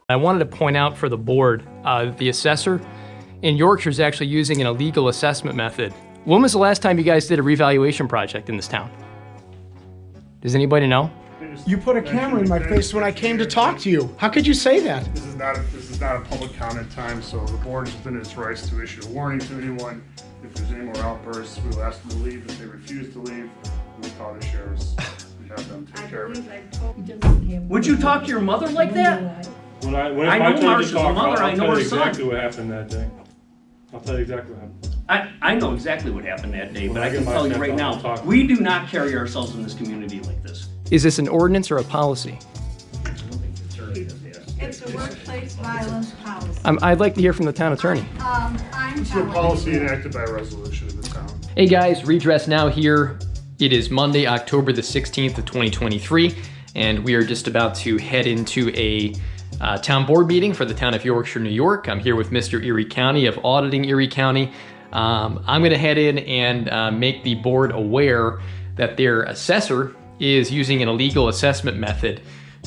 I wanted to point out for the board, the assessor in Yorkshire is actually using an illegal assessment method. When was the last time you guys did a revaluation project in this town? Does anybody know? You put a camera in my face when I came to talk to you. How could you say that? This is not a public comment time, so the board is within its rights to issue a warning to anyone. If there's any more outbursts, we'll ask them to leave. If they refuse to leave, we'll call the sheriffs and have them take care of it. Would you talk to your mother like that? When I I know told Marcia's you to talk, mother, I I'll know tell her you exactly son. what happened that day. I'll tell you exactly what happened. I know exactly what happened that day, but When I I can get my tell you step right on, now, I'll talk. we do not carry ourselves in this community like this. Is this an ordinance or a policy? It's a workplace violence policy. I'd like to hear from the town attorney. I'm It's a telling policy you. enacted by resolution of the town. Hey guys, Redress Now here. It is Monday, October the 16th of 2023, and we are just about to head into a town board meeting for the town of Yorkshire, New York. I'm here with Mr. Erie County of Auditing Erie County. I'm gonna head in and make the board aware that their assessor is using an illegal assessment method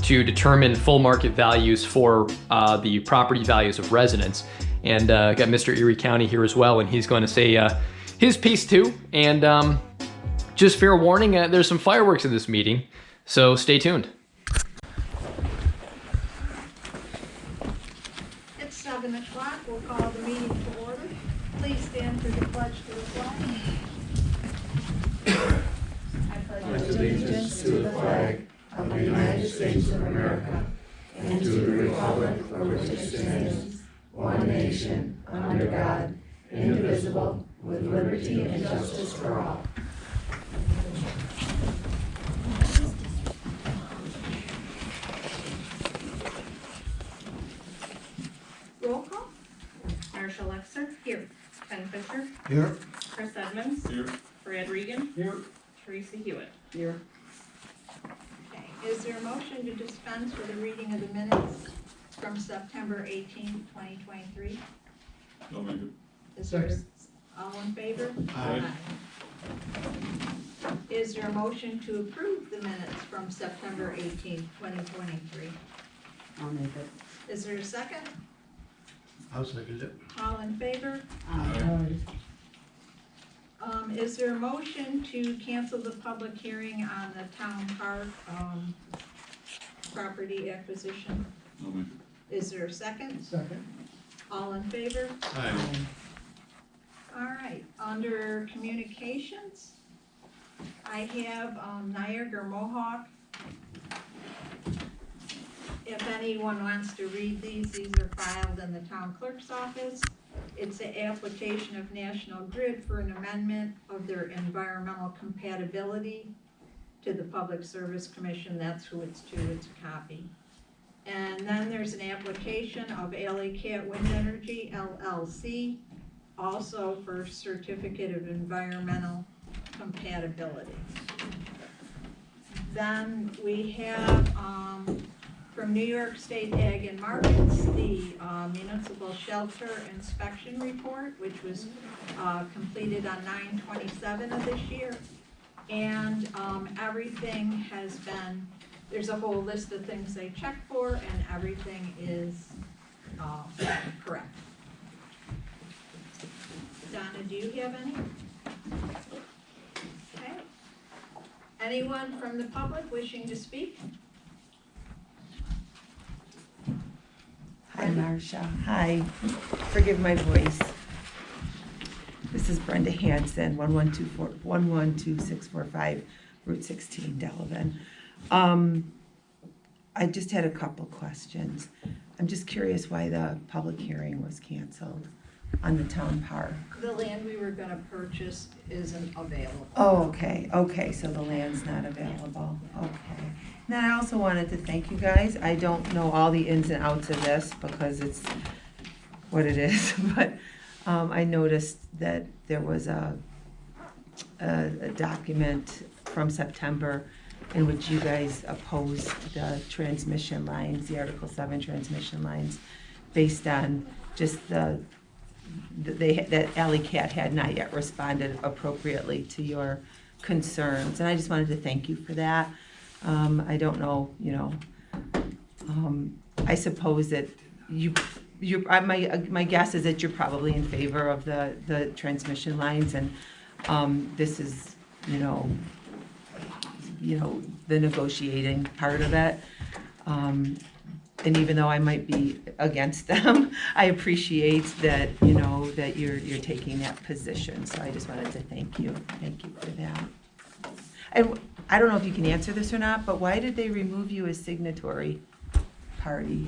to determine full market values for the property values of residents. And got Mr. Erie County here as well, and he's going to say his piece too. And just fair warning, there's some fireworks in this meeting, so stay tuned. It's 7 o'clock. We'll call the meeting to order. Please stand for the pledge to the flag. I pledge allegiance to the flag of the United States of America and to the republic for which it stands, one nation, under God, indivisible, with liberty and justice for all. Roll call. Marcia Lexer. Here. Ken Fisher. Here. Chris Edmonds. Here. Brad Regan. Here. Teresa Hewitt. Here. Okay, is there a motion to dispense with the reading of the minutes from September 18th, 2023? I'll make it. Is there, Second. all in favor? Aye. Is there a motion to approve the minutes from September 18th, 2023? I'll make it. Is there a second? I'll second it. All in favor? Aye. Is there a motion to cancel the public hearing on the town park, property acquisition? I'll make it. Is there a second? Second. All in favor? Aye. All right, under communications, I have Niagara Mohawk. If anyone wants to read these are filed in the town clerk's office. It's an application of National Grid for an amendment of their environmental compatibility to the Public Service Commission. That's who it's to, it's a copy. And then there's an application of Alley Cat Wind Energy LLC, also for certificate of environmental compatibility. Then we have from New York State Ag and Markets, the municipal shelter inspection report, which was completed on 9/27 of this year. And everything has been, there's a whole list of things they checked for, and everything is correct. Donna, do you have any? Okay. Anyone from the public wishing to speak? Hi, Marcia. Hi. Forgive my voice. This is Brenda Hansen, 1122645 Route 16, Delavan. I just had a couple questions. I'm just curious why the public hearing was canceled on the town park. The land we were gonna purchase isn't available. Oh, okay, so the land's not available, okay. Then I also wanted to thank you guys. I don't know all the ins and outs of this because it's what it is, but I noticed that there was a document from September in which you guys opposed the transmission lines, the Article 7 transmission lines, based on just that Alley Cat had not yet responded appropriately to your concerns. And I just wanted to thank you for that. I don't know, I suppose that my guess is that you're probably in favor of the transmission lines, and this is, the negotiating part of it. And even though I might be against them, I appreciate that, that you're taking that position. So I just wanted to thank you. Thank you for that. And I don't know if you can answer this or not, but why did they remove you as signatory party?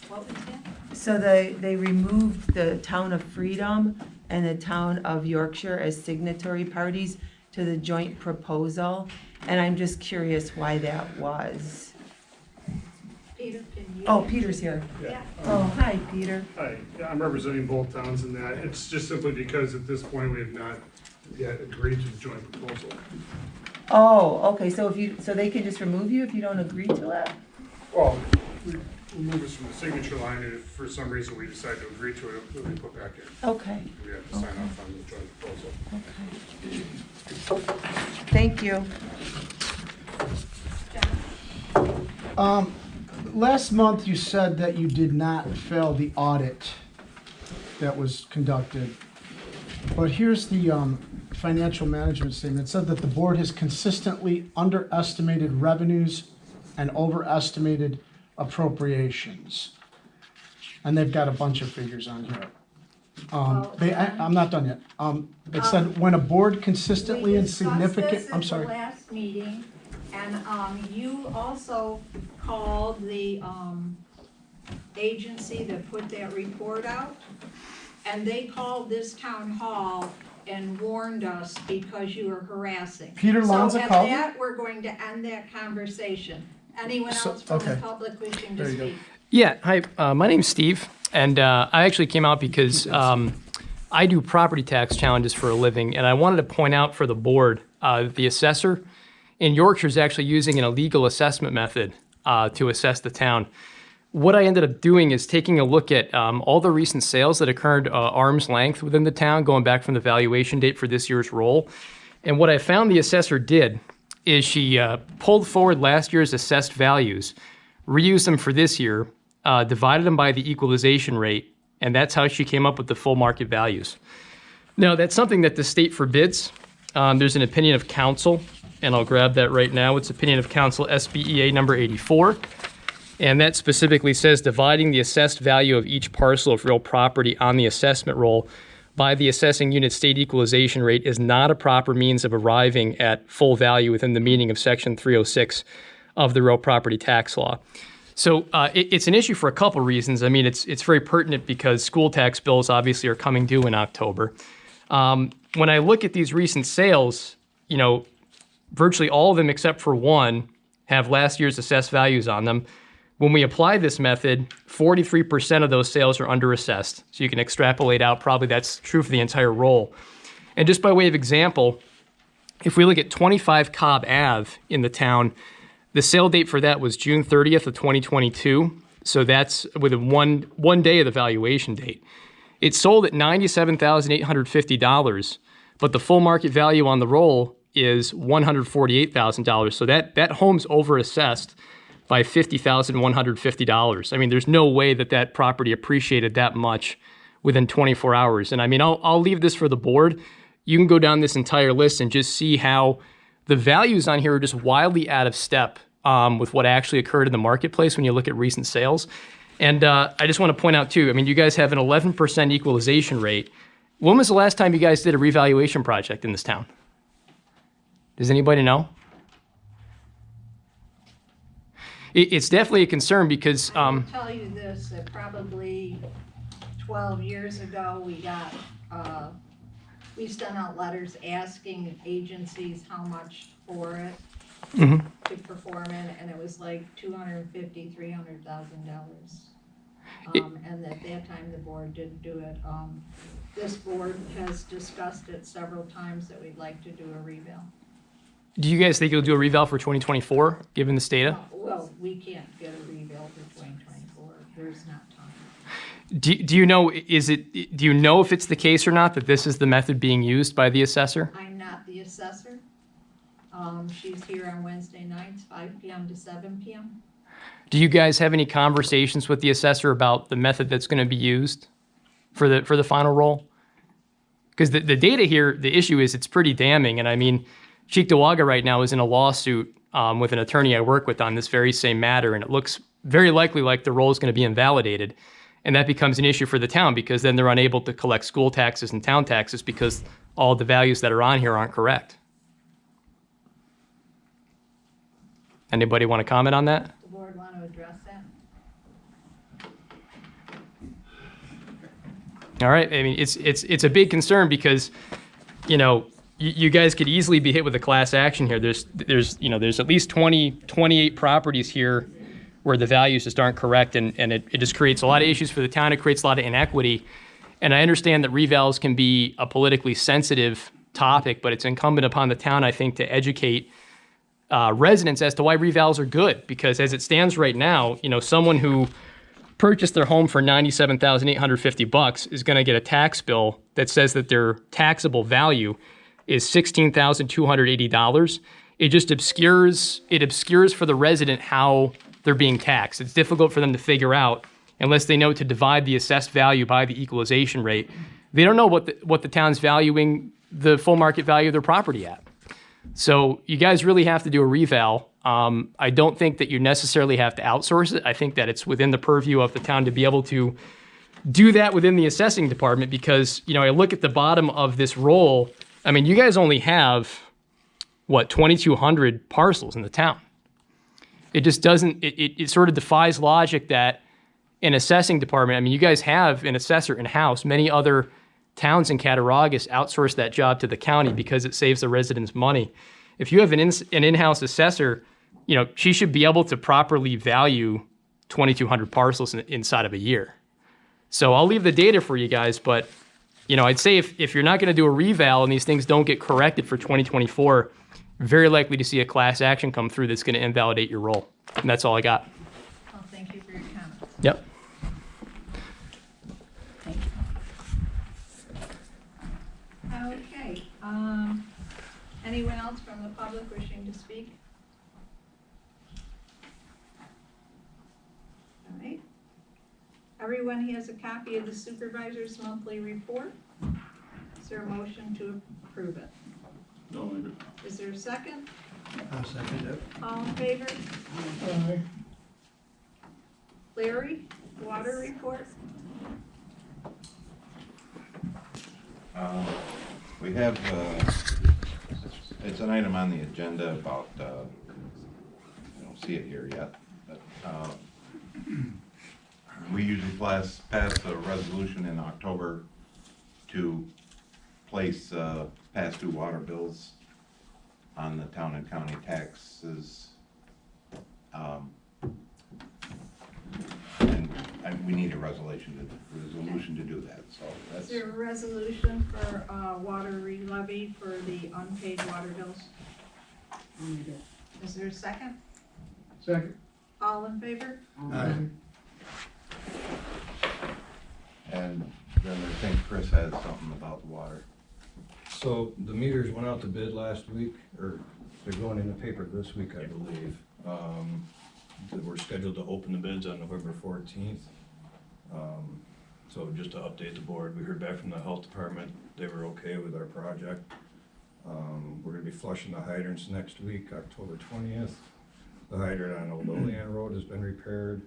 What was that? So they removed the town of Freedom and the town of Yorkshire as signatory parties to the joint proposal. And I'm just curious why that was. Peter, can you? Oh, Peter's here. Yeah. Oh, hi, Peter. Hi, yeah, I'm representing both towns in that. It's just simply because at this point, we have not yet agreed to the joint proposal. Oh, okay, so so they can just remove you if you don't agree to it? Well, we remove us from the signature line, and if for some reason we decide to agree to it, it'll be put back in. Okay, We have to sign off on the joint proposal. okay. Thank you. Last month, you said that you did not fail the audit that was conducted. But here's the financial management statement. It said that the board has consistently underestimated revenues and overestimated appropriations. And they've got a bunch of figures on here. I'm not done yet. It said, when a board consistently and significant, I'm sorry. We discussed this at the last meeting, and you also called the agency that put that report out, and they called this town hall and warned us because you were harassing. Peter Lanza called So you? at that, we're going to end that conversation. Anyone else from the okay. public wishing There to you go. speak? Yeah, hi, my name's Steve, and I actually came out because I do property tax challenges for a living, and I wanted to point out for the board, the assessor in Yorkshire is actually using an illegal assessment method to assess the town. What I ended up doing is taking a look at all the recent sales that occurred arm's length within the town, going back from the valuation date for this year's roll. And what I found the assessor did is she pulled forward last year's assessed values, reused them for this year, divided them by the equalization rate, and that's how she came up with the full market values. Now, that's something that the state forbids. There's an opinion of counsel, and I'll grab that right now. It's opinion of counsel SBEA number 84. And that specifically says dividing the assessed value of each parcel of real property on the assessment roll by the assessing unit state equalization rate is not a proper means of arriving at full value within the meaning of Section 306 of the real property tax law. So it's an issue for a couple reasons. I mean, it's very pertinent because school tax bills obviously are coming due in October. When I look at these recent sales, virtually all of them except for one have last year's assessed values on them. When we apply this method, 43% of those sales are underassessed. So you can extrapolate out, probably that's true for the entire roll. And just by way of example, if we look at 25 Cobb Ave in the town, the sale date for that was June 30th of 2022. So that's within one day of the valuation date. It sold at $97,850, but the full market value on the roll is $148,000. So that home's overassessed by $50,150. I mean, there's no way that property appreciated that much within 24 hours. And I mean, I'll leave this for the board. You can go down this entire list and just see how the values on here are just wildly out of step with what actually occurred in the marketplace when you look at recent sales. And I just want to point out too, I mean, you guys have an 11% equalization rate. When was the last time you guys did a revaluation project in this town? Does anybody know? It's definitely a concern because I will tell you this, that probably 12 years ago, we sent out letters asking agencies how much for it to perform it, and it was like $250,000, $300,000. And at that time, the board didn't do it. This board has discussed it several times that we'd like to do a reval. do you guys think you'll do a reval for 2024, given this data? Well, we can't get a reval for 2024. There's not time. Do you know, do you know if it's the case or not that this is the method being used by the assessor? I'm not the assessor. She's here on Wednesday nights, 5 p.m. to 7 p.m. Do you guys have any conversations with the assessor about the method that's going to be used for the final roll? Because the data here, the issue is it's pretty damning. And I mean, Cheektowaga right now is in a lawsuit with an attorney I work with on this very same matter, and it looks very likely like the roll is going to be invalidated. And that becomes an issue for the town because then they're unable to collect school taxes and town taxes because all the values that are on here aren't correct. Anybody want to comment on that? The board want to address that? All right. I mean, it's a big concern because, you know, you guys could easily be hit with a class action here. There's at least 28 properties here where the values just aren't correct, and it just creates a lot of issues for the town. It creates a lot of inequity. And I understand that revals can be a politically sensitive topic, but it's incumbent upon the town, I think, to educate residents as to why revals are good. Because as it stands right now, you know, someone who purchased their home for $97,850 is going to get a tax bill that says that their taxable value is $16,280. It just obscures for the resident how they're being taxed. It's difficult for them to figure out unless they know to divide the assessed value by the equalization rate. They don't know what the town's valuing the full market value of their property at. So you guys really have to do a reval. I don't think that you necessarily have to outsource it. I think that it's within the purview of the town to be able to do that within the assessing department because, you know, I look at the bottom of this roll. I mean, you guys only have, 2,200 parcels in the town. It just doesn't, it sort of defies logic that an assessing department, I mean, you guys have an assessor in-house. Many other towns in Cattaraugus outsource that job to the county because it saves the residents money. If you have an in-house assessor, you know, she should be able to properly value 2,200 parcels inside of a year. So I'll leave the data for you guys, but, you know, I'd say if you're not going to do a reval and these things don't get corrected for 2024, very likely to see a class action come through that's going to invalidate your roll. And that's all I got. Well, thank you for your comments. Yep. Okay, anyone else from the public wishing to speak? All right. Everyone has a copy of the supervisor's monthly report. Is there a motion to approve it? No, I do. Is there a second? I'll second it. All in favor? Larry, water report? We have, it's an item on the agenda about, I don't see it here yet, but we usually pass a resolution in October to place past due water bills on the town and county taxes. And we need a resolution to do that, so that's. Is there a resolution for water re-levy for the unpaid water bills? Is there a second? Second. All in favor? Aye. And then I think Chris had something about the water. So the meters went out to bid last week, or they're going in the paper this week, I believe. We're scheduled to open the bids on November 14th. So just to update the board, we heard back from the health department, they were okay with our project. We're gonna be flushing the hydrants next week, October 20th. The hydrant on Old Olean Road has been repaired.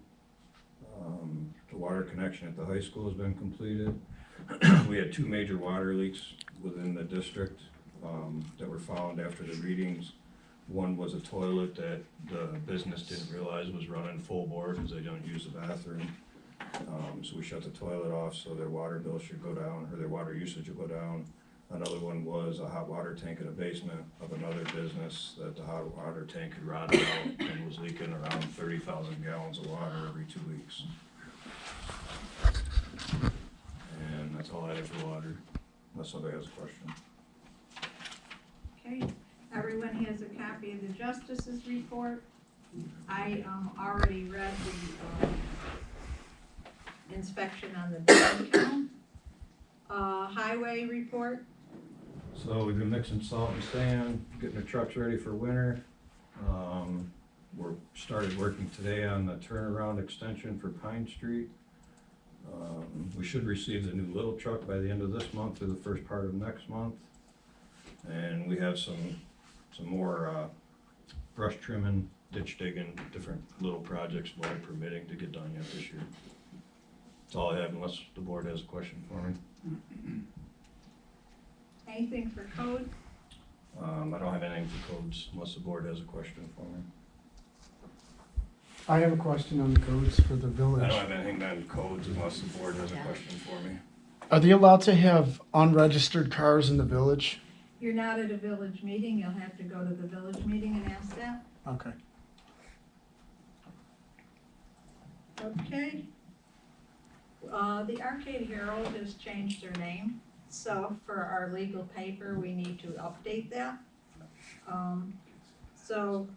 The water connection at the high school has been completed. We had 2 major water leaks within the district that were found after the readings. One was a toilet that the business didn't realize was running full bore because they don't use the bathroom. So we shut the toilet off so their water bill should go down, or their water usage will go down. Another one was a hot water tank in the basement of another business that the hot water tank had rotted out and was leaking around 30,000 gallons of water every 2 weeks. And that's all I have for water, unless somebody has a question. Okay, everyone has a copy of the justice's report. I already read the inspection on the downtown. Highway report. So we've been mixing salt and sand, getting the trucks ready for winter. we're started working today on the turnaround extension for Pine Street. We should receive the new little truck by the end of this month or the first part of next month. And we have some more brush trimming, ditch digging, different little projects, water permitting to get done yet this year. That's all I have unless the board has a question for me. Anything for code? I don't have anything for codes unless the board has a question for me. I have a question on the codes for the I village. don't have anything on codes unless the board has a question for me. Are they allowed to have unregistered cars in the village? You're not at a village meeting, you'll have to go to the village meeting and ask that. Okay. Okay. The Arcade Herald has changed their name, so for our legal paper, we need to update that. So,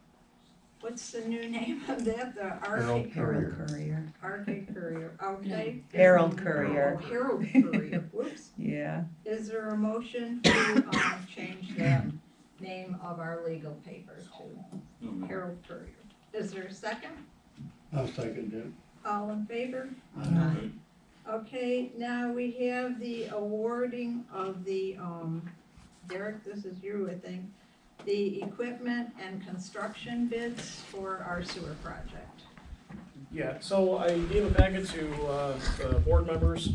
what's the new name of that? The Arcade Herald Courier. Arcade Courier, okay. Herald Courier. Oh, Herald Courier, whoops. Yeah. Is there a motion to change that name of our legal paper to Herald Courier? Is there a second? I'll second that. All in favor? Aye. Okay, now we have the awarding of the, Derek, this is you, I think, the equipment and construction bids for our sewer project. Yeah, so I gave a packet to the board members.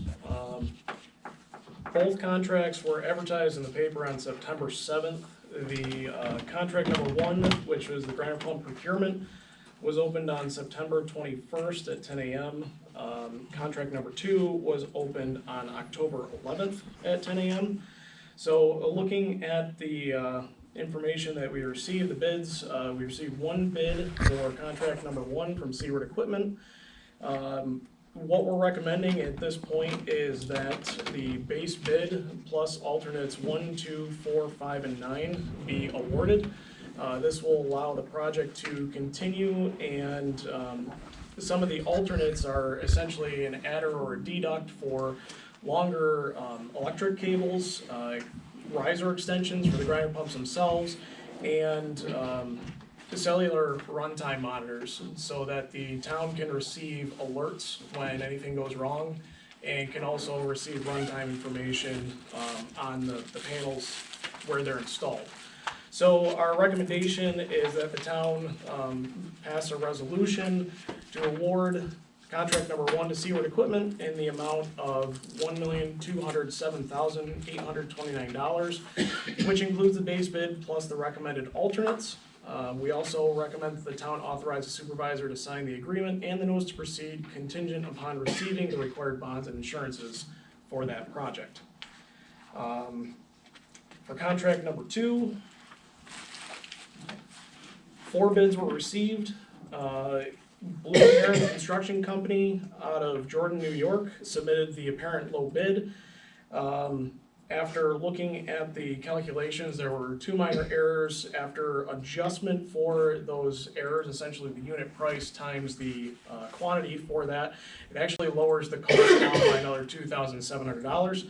Both contracts were advertised in the paper on September 7th. The contract number 1, which was the grinder pump procurement, was opened on September 21st at 10 a.m. Contract number 2 was opened on October 11th at 10 a.m. So looking at the information that we received, the bids, we received one bid for contract number 1 from Seaward Equipment. What we're recommending at this point is that the base bid plus alternates 1, 2, 4, 5, and 9 be awarded. This will allow the project to continue, and some of the alternates are essentially an adder or a deduct for longer electric cables, riser extensions for the grinder pumps themselves, and cellular runtime monitors so that the town can receive alerts when anything goes wrong, and can also receive runtime information on the panels where they're installed. So our recommendation is that the town pass a resolution to award contract number 1 to Seaward Equipment in the amount of $1,207,829, which includes the base bid plus the recommended alternates. We also recommend that the town authorize the supervisor to sign the agreement and the notice to proceed contingent upon receiving the required bonds and insurances for that project. For contract number 2, 4 bids were received. Blue Heron Construction Company out of Jordan, New York submitted the apparent low bid. After looking at the calculations, there were 2 minor errors. After adjustment for those errors, essentially the unit price times the quantity for that, it actually lowers the cost down by another $2,700.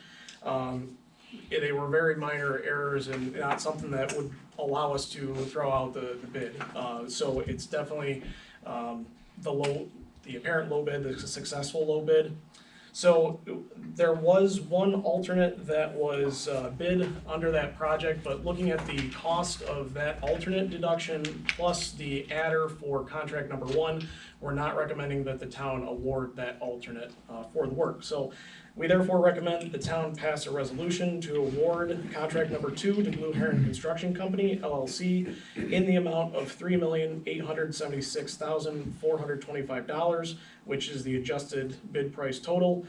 They were very minor errors and not something that would allow us to throw out the bid. So it's definitely the apparent low bid, the successful low bid. So there was one alternate that was bid under that project, but looking at the cost of that alternate deduction plus the adder for contract number 1, we're not recommending that the town award that alternate for the work. So we therefore recommend that the town pass a resolution to award contract number 2 to Blue Heron Construction Company, LLC, in the amount of $3,876,425, which is the adjusted bid price total.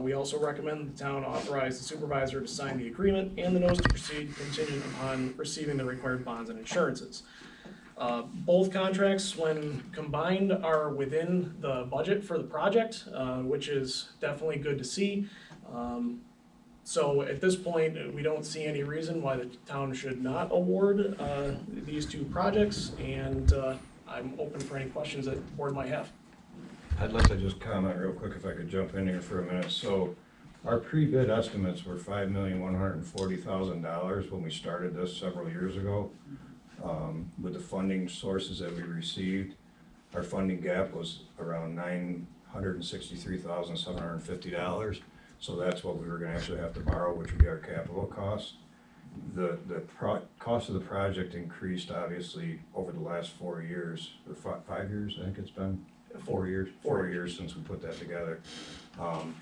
We also recommend that the town authorize the supervisor to sign the agreement and the notice to proceed contingent upon receiving the required bonds and insurances. Both contracts, when combined, are within the budget for the project, which is definitely good to see. So at this point, we don't see any reason why the town should not award these 2 projects, and I'm open for any questions that the board might have. I'd like to just comment real quick if I could jump in here for a minute. So our pre-bid estimates were $5,140,000 when we started this several years ago. With the funding sources that we received, our funding gap was around $963,750. So that's what we were gonna actually have to borrow, which would be our capital cost. The cost of the project increased obviously over the last 4 years, or 5 years, I think it's been. 4 years, 4 years since we put that together.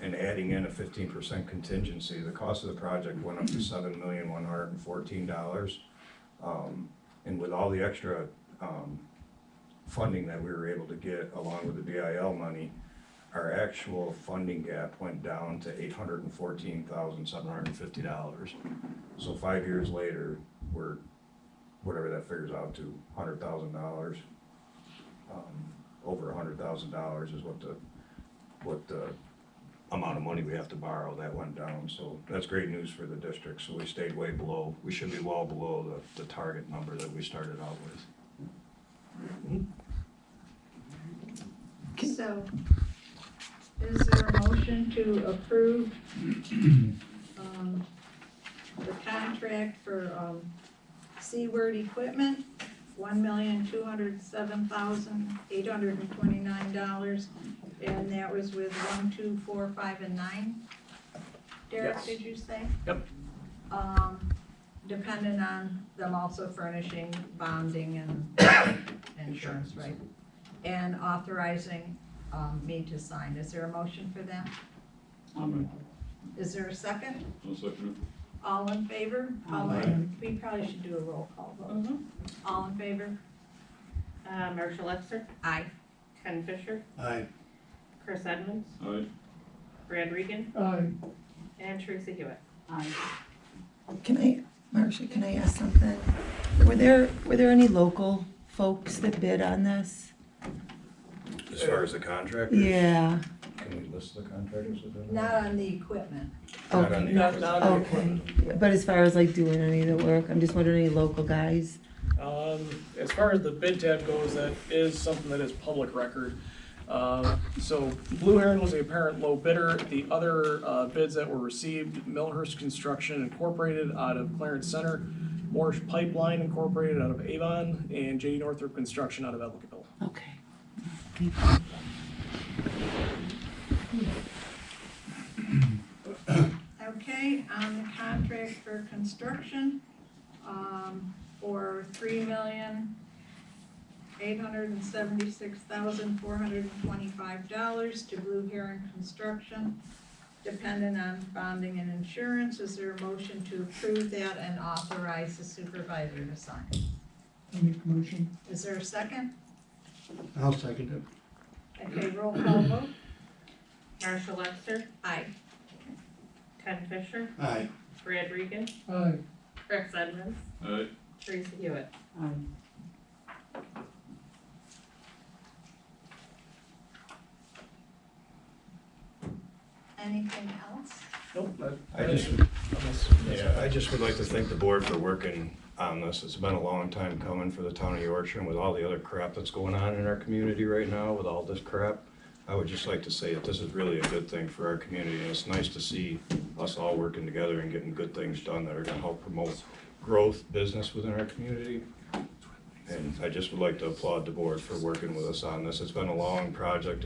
And adding in a 15% contingency, the cost of the project went up to $7,114. And with all the extra funding that we were able to get along with the BIL money, our actual funding gap went down to $814,750. So 5 years later, we're, whatever that figures out to, $100,000. Over $100,000 is what the amount of money we have to borrow. That went down, so that's great news for the district. So we stayed way below, we should be well below the target number that we started out with. So, is there a motion to approve the contract for Seaward Equipment, $1,207,829, and that was with 1, 2, 4, 5, and 9? Derek, Yes. did you say? Yep. Dependent on them also furnishing bonding and insurance, right? And authorizing me to sign. Is there a motion for that? Is there a second? I'll second All in favor? We probably should do a roll call vote. All in favor? Marshall Lexer, Aye. Ken Fisher, Aye. Chris Edmonds, Aye. Brad Regan, Aye. and Teresa Hewitt. Marcia, can I ask something? Were there any local folks that bid on this? As far as the contractors? Yeah. Can we list the contractors that did it? Not on the equipment. Not on the Not equipment. on the Okay, equipment. but as far as like doing any of the work, I'm just wondering, any local guys? As far as the bid tab goes, that is something that is public record. So Blue Heron was the apparent low bidder. The other bids that were received, Millhurst Construction Incorporated out of Clarence Center, Morse Pipeline Incorporated out of Avon, and J. Northrop Construction out of Ellicottville. Okay. Okay, on the contract for construction, for $3,876,425 to Blue Heron Construction, dependent on bonding and insurance. Is there a motion to approve that and authorize the supervisor to sign? I make a motion. Is there a second? I'll second it. Okay, roll call vote. Marshall Lexer, Aye. Ken Fisher, Aye. Brad Regan, Aye. Chris Edmonds, Aye. Teresa Hewitt. Anything else? Nope. I just would like to thank the board for working on this. It's been a long time coming for the town of Yorkshire, and with all the other crap that's going on in our community right now, with all this crap, I would just like to say that this is really a good thing for our community, and it's nice to see us all working together and getting good things done that are gonna help promote growth, business within our community. And I just would like to applaud the board for working with us on this. It's been a long project.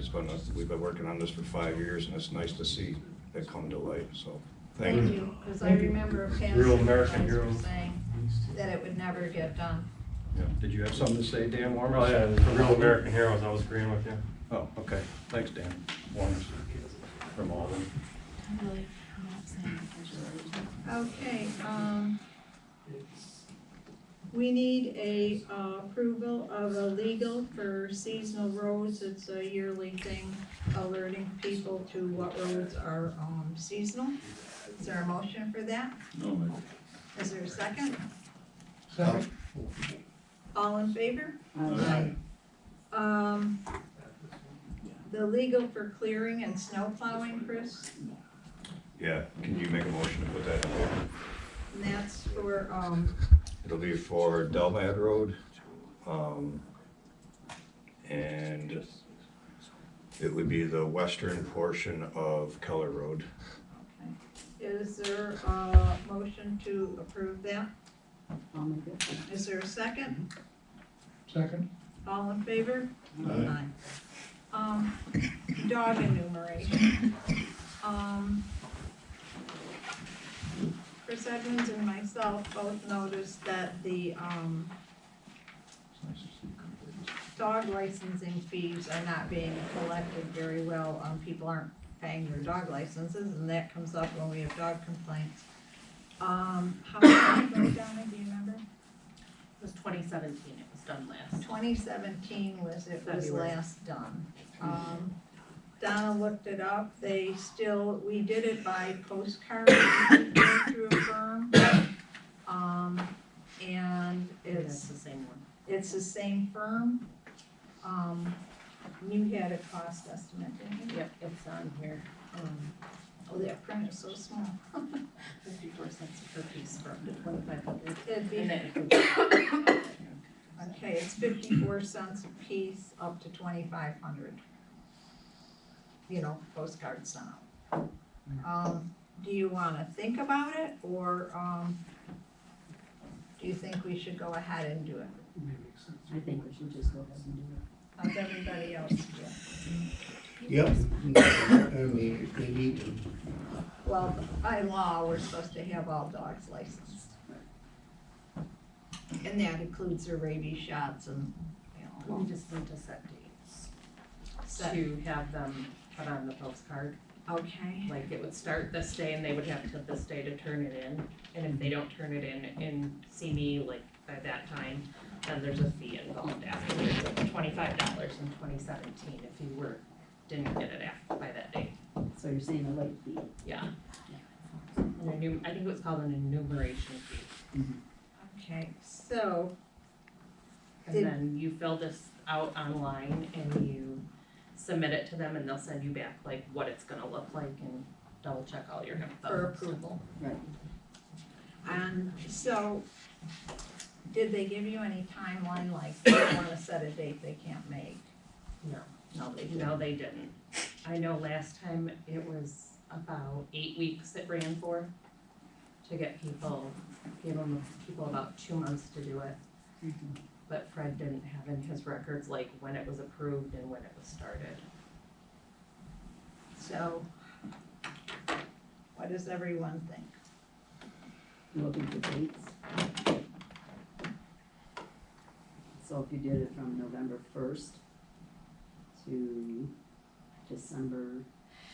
We've been working on this for 5 years, and it's nice to see it come to light, so thank you. Because I remember a past Real American supervisor hero. saying that it would never get done. Did you have something to say, Dan Warmer? Oh, yeah, the real American heroes, I was agreeing with you. Oh, okay. Thanks, Dan. Warner from Albany. Okay, we need a approval of a legal for seasonal roads. It's a yearly thing, alerting people to what roads are seasonal. Is there a motion for that? No, Is there a second? Second. All in favor? Aye. The legal for clearing and snow plowing, Chris, Yeah, can you make a motion to put that in there? and that's for, It'll be for Delmad Road, and it would be the western portion of Keller Road. is there a motion to approve that? Is there a second? Second. All in favor? Aye. Dog enumeration. Chris Edmonds and myself both noticed that the, dog licensing fees are not being collected very well. People aren't paying their dog licenses, and that comes up when we have dog complaints. How much did it go down, do you remember? It was 2017, it was done last. 2017 was February. last done. Donna looked it up, we did it by postcard through a firm. And It's the same one. it's the same firm. You had a cost estimate, didn't you? Yep, it's on here. Oh, that print is so small. 54 cents per piece for up to 2,500. It'd be, And that includes- okay, it's 54 cents a piece up to 2,500. You know, postcard sent out. Do you wanna think about it, or, do you think we should go ahead and do it? I think we should just go ahead and do it. How's everybody else feel? Yep, I mean, they need to. Well, by law, we're supposed to have all dogs licensed. And that includes their rabies shots and, you know. We just need to set dates Set- to have them put on the postcard. Okay, Like, it would start this day and they would have till this day to turn it in. And if they don't turn it in and see me, like, by that time, then there's a fee involved afterwards of $25 in 2017 if you didn't get it by that date. So you're saying a late fee? Yeah. I think it was called an enumeration fee. okay, so, And Did- then you fill this out online and you submit it to them and they'll send you back like what it's gonna look like and double check all your info. for approval. Right. And so, did they give you any timeline, like, they wanna set a date they can't make? No. No, they didn't. No, they didn't. I know last time it was about 8 weeks it ran for to get people, gave them people about 2 months to do it. But Fred didn't have in his records like when it was approved and when it was started. So, what does everyone think? You looking for dates? So if you did it from November 1st to December,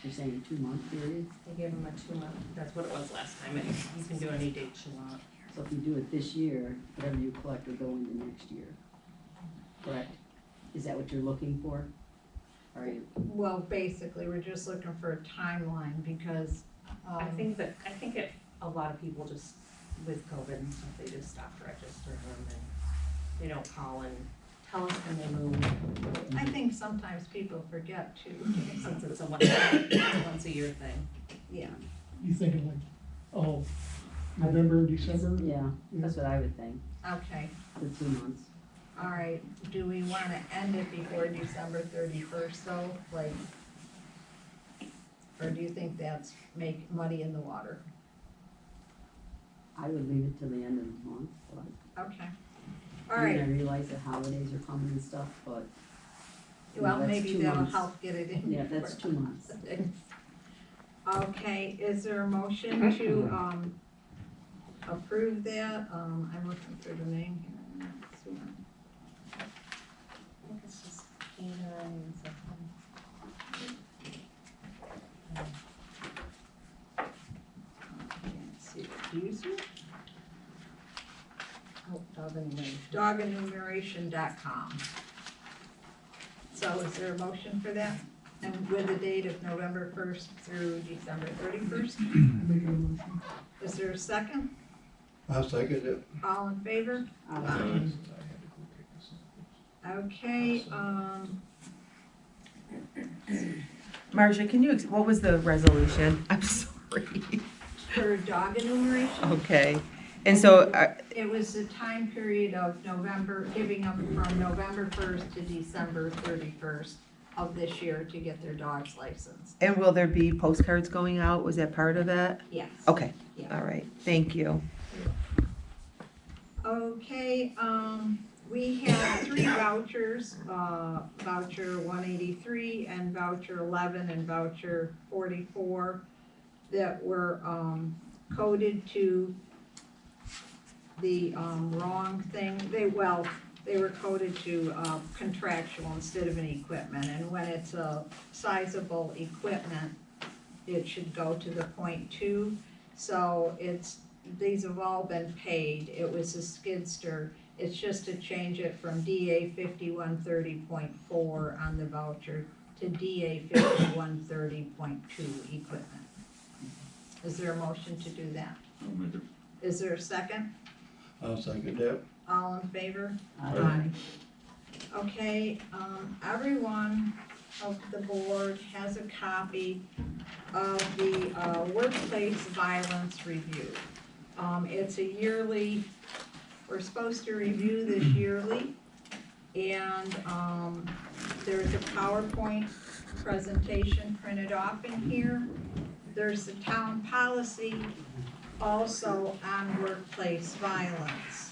you're saying 2-month period? They gave them a 2-month, that's what it was last time, and you can do any dates you want. So if you do it this year, whatever you collect will go into next year, correct? Is that what you're looking for? Are you? Well, basically, we're just looking for a timeline because, I think a lot of people just, with COVID and stuff, they just stopped registering them and they don't call and tell us when they move. I think sometimes people forget too. Since it's a once a year thing. Yeah, You thinking like, oh, November, December? Yeah, that's what I would think, okay, for 2 months. all right, do we wanna end it before December 31st though, like? Or do you think that's muddy in the water? I would leave it till the end of the month, but. Okay, all I mean, right, I realize that holidays are coming and stuff, but. well, that's maybe 2 that'll months. help get it in. Yeah, that's 2 months. Okay, is there a motion to, approve that? I'm looking for the name here. Let's see. I think it's just canines. Let's see, user, Oh, dog enumeration. dogenumeration.com. So is there a motion for that? And with the date of November 1st through December 31st? Make a motion. Is there a second? I'll second it. All in favor? Okay, Marcia, can you, what was the resolution? I'm sorry. for dog enumeration, Okay, and so, it was the time period of November, giving them from November 1st to December 31st of this year to get their dog's license. and will there be postcards going out? Was that part of that? Yes. Okay, Yeah. all right, thank you. Okay, We have 3 vouchers, voucher 183 and voucher 11 and voucher 44 that were coded to the wrong thing. They were coded to contractual instead of an equipment, and when it's a sizable equipment, it should go to the .2. So these have all been paid. It was a skidster. It's just to change it from DA 5130.4 on the voucher to DA 5130.2 equipment. Is there a motion to do that? I'll make it. Is there a second? I'll second that. All in favor? Aye. Okay, everyone of the board has a copy of the workplace violence review. It's a yearly, we're supposed to review this yearly, and there's a PowerPoint presentation printed off in here. There's the town policy also on workplace violence.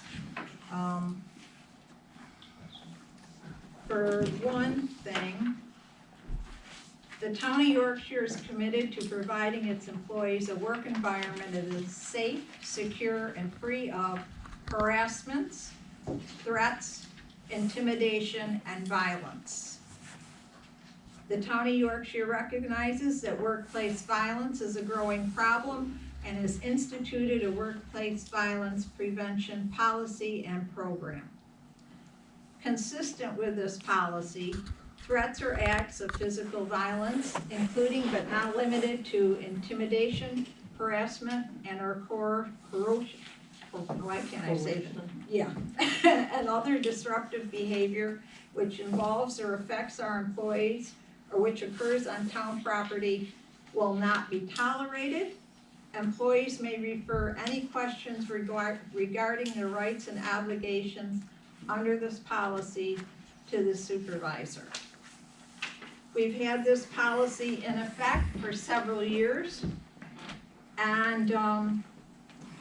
For one thing, the town of Yorkshire is committed to providing its employees a work environment that is safe, secure, and free of harassments, threats, intimidation, and violence. The town of Yorkshire recognizes that workplace violence is a growing problem and has instituted a workplace violence prevention policy and program. Consistent with this policy, threats or acts of physical violence, including but not limited to intimidation, harassment, and or coercion, why can't I say that? Yeah, and other disruptive behavior which involves or affects our employees or which occurs on town property will not be tolerated. Employees may refer any questions regarding their rights and obligations under this policy to the supervisor. We've had this policy in effect for several years, and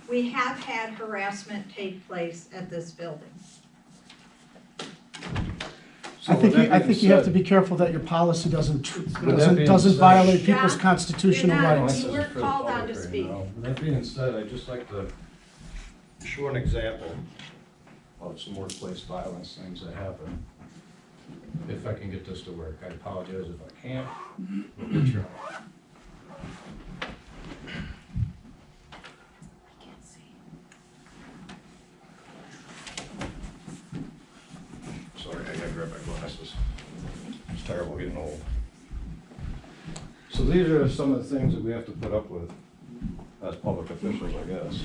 we have had harassment take place at this building. I think you have to be careful that your policy doesn't violate people's constitutional rights. We're called on to speak. With that being said, I'd just like to show an example of some workplace violence things that happen. If I can get this to work, I apologize if I can't. We'll try. Sorry, I gotta grab my glasses. It's terrible getting old. So these are some of the things that we have to put up with as public officials, I guess.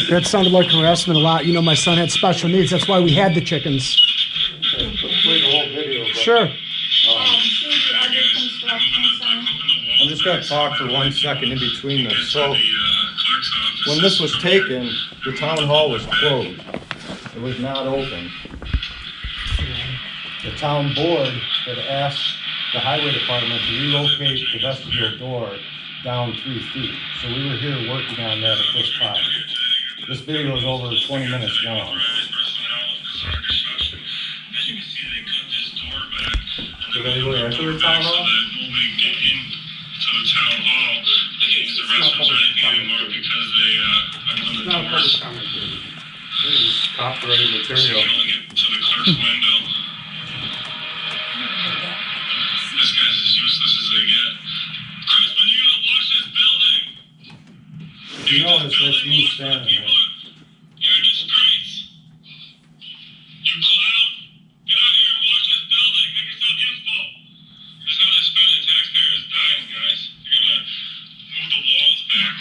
That sounded like harassment a lot. You know, my son had special needs. That's why we had the chickens. Play the whole video. Sure. I'm just gonna talk for 1 second in between this. So, when this was taken, the town hall was closed. It was not open. The town board had asked the highway department to relocate the vestibule door down 3 feet. So we were here working on that at this time. This video is over 20 minutes long. Did anybody enter the town hall? It's not a public comment period. This is copyrighted material. that's me standing there. You're a disgrace. You clown. Get out here and watch this building. Make yourself useful. There's no spending taxpayers' dime, guys. You're gonna move the walls back.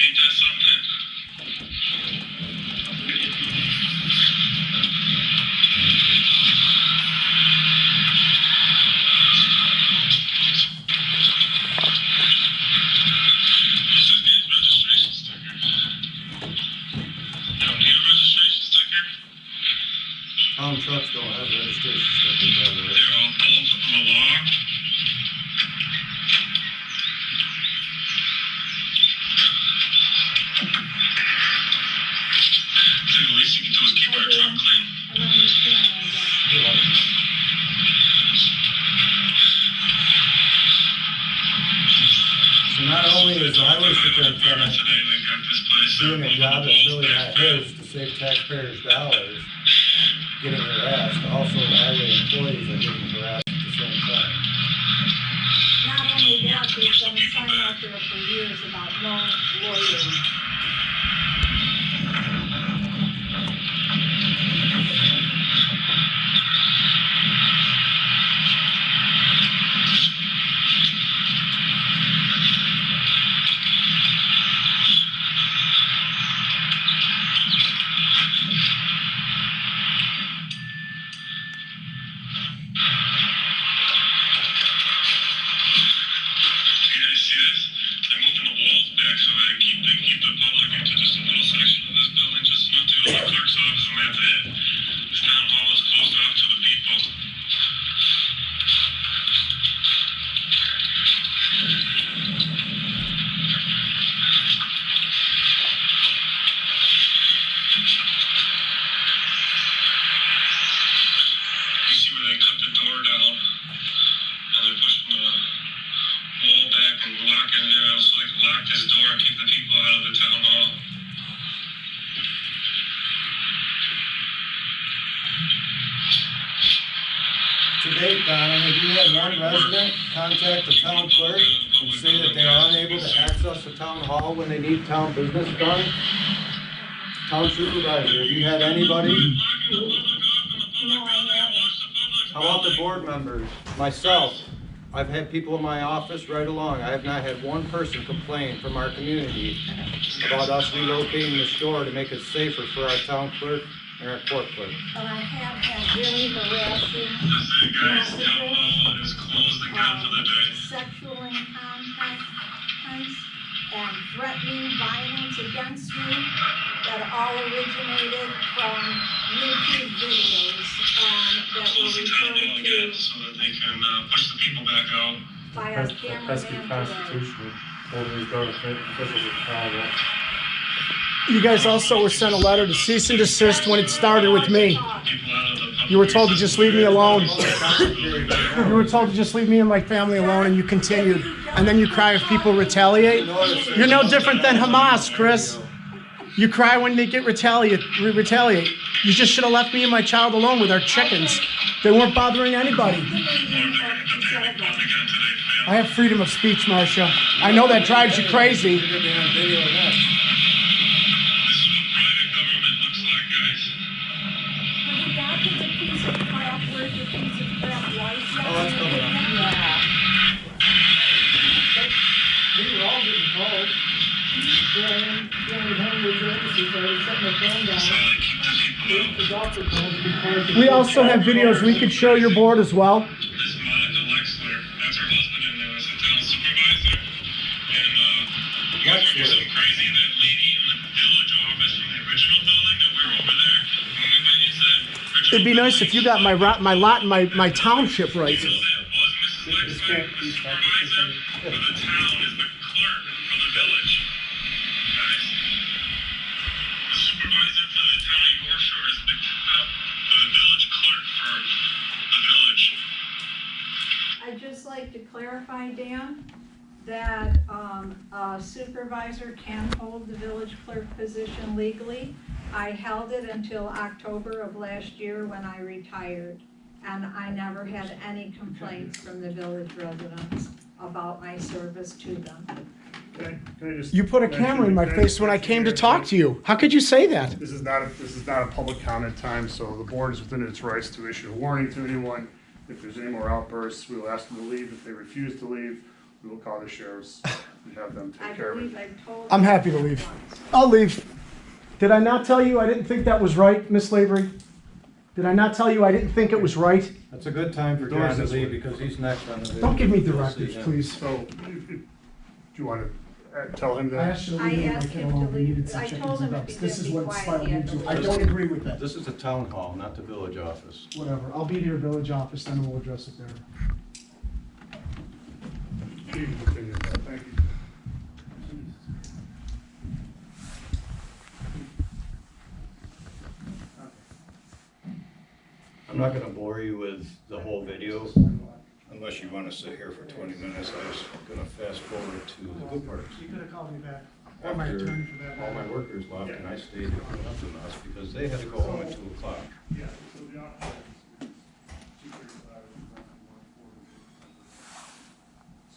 Ain't that something? Town trucks don't have registration stickers on them. They're all both of the law. I think the least you can do is keep our truck clean. I'm on your camera again. So not only is the highway superintendent Today we've got this place doing a job that's really not back. his to save taxpayers' dollars, getting harassed, also the highway employees are getting harassed at the same time. Not only that, there's been a sign out there for years about no lawyers. You guys see this? They're moving the walls back so they can keep the public into just a little section of this building, just enough to go to the clerk's office, and that's it. This town hall is closed off to the people. You see where they cut the door down, and they're pushing the wall back and locking it in so they can lock this door and keep the people out of the town hall. To date, Donna, have you had one resident contact the town clerk and say that they are unable to access the town hall when they need town business done? Town supervisor, have you had anybody? No, I haven't. How about the board members? Myself, I've had people in my office right along. I have not had one person complain from our community about us relocating the store to make it safer for our town clerk and our court clerk. But I have had very harassing Guys, town hall is closed again for the day. sexual incompetence and threatening violence against me that all originated from YouTube videos that were Close the town hall referred again to so that they can push the people back out. by our That's the cameraman today. Constitution. Holding these government officials accountable. You guys also were sent a letter to cease and desist when it started with me. People out of the public. You were told to just leave me alone. You were told to just leave me and my family alone, and you continued. And then you cry if people retaliate. You're no different than Hamas, Chris. You cry when they get retaliate. You just should have left me and my child alone with our chickens. They weren't bothering anybody. I have freedom of speech, Marcia. I know that drives you crazy. This is what private government looks like, guys. Have you got the piece of crap, where's your piece of crap license? Oh, that's coming up. Yeah. We were all getting called. Here I am, dealing with home emergencies, so I was setting my phone down. Sally, keep the people out. We also have videos we could show your board as well. This Monica Lexler, that's her husband in there as the town supervisor. And, you guys were just crazy. That lady in the village office from the original building that we were over there, when we went into that original It'd be nice if you got my lot and my township right. So that was Mrs. Lexler, the supervisor for the town is the clerk for the village. Guys. The supervisor for the town of Yorkshire is the village clerk for the village. I'd just like to clarify, Dan, that a supervisor can hold the village clerk position legally. I held it until October of last year when I retired, and I never had any complaints from the village residents about my service to them. Can I just You put a mention- camera in my can face when I mention came to here talk that to you. How could you say that? This is not a public comment time, so the board is within its rights to issue a warning to anyone. If there's any more outbursts, we will ask them to leave. If they refuse to leave, we will call the sheriffs and have them I take care of believe it. I've told. I'm happy to leave. I'll leave. Did I not tell you I didn't think that was right, Miss Lavery? Did I not tell you I didn't think it was right? That's a good time for Doors John to this leave way. because he's next on the video. Don't give me You'll see directives, him. please. So, do you want to tell him I that? asked you to I leave and I asked came him to along. We leave. needed some I chickens told and him if ducks. he This is didn't be what's quiet, filed he had into. to I leave. don't agree with that. This is the town hall, not the village office. Whatever. I'll be to your village office, then we'll address it there. You can continue that. Thank you. I'm not gonna bore you with the whole video unless you wanna sit here for 20 minutes. I'm just gonna fast forward to the good parts. You could have called me back. Or my After attorney for that all my matter. workers left and I stayed to clean up the mess because they had to go home at 2 o'clock. Yeah, so the option is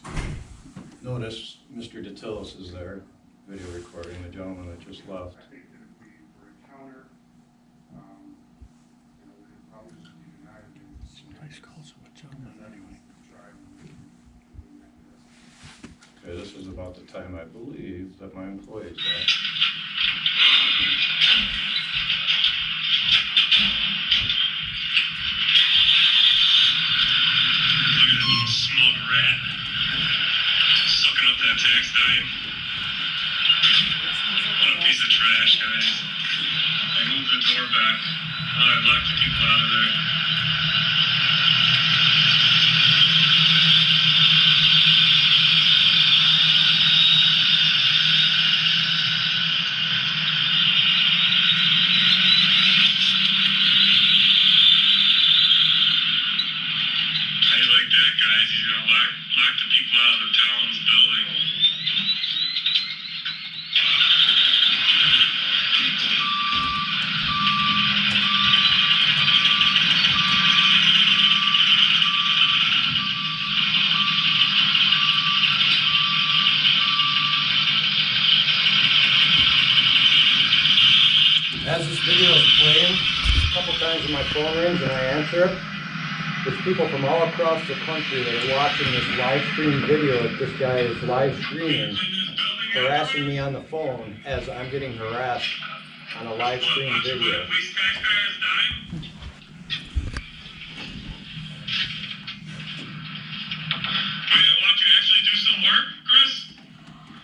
2:35. Notice Mr. Details is there, video recording, the gentleman that just left. I think that if we were a counter, we could probably just be denied. Nice calls of a gentleman anyway. Okay, this is about the time I believe that my employees left. Look at that little smug rat. Sucking up that tax dime. What a piece of trash, guys. I moved the door back. I locked the people out of there. How you like that, guys? He's gonna lock the people out of the town's building. As this video is playing, a couple times when my phone rings and I answer it, there's people from all across the country that are watching this live stream video that this guy is live streaming, harassing me on the phone as I'm getting harassed on a live stream video. Waste taxpayers' dime? Wait, I want you to actually do some work, Chris?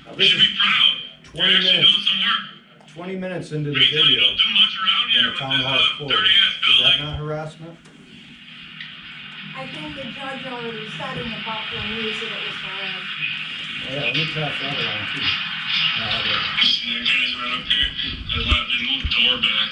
Now, You this should is be proud. 20 You're actually minutes. doing some work. 20 minutes into the We tell you video don't do much around when here the with town this hall is closed. dirty ass Is that building. not harassment? I think the judge already said in the Buffalo News that it was harassment. Yeah, let me pass that around too. You see that guy's right up here? They moved the door back.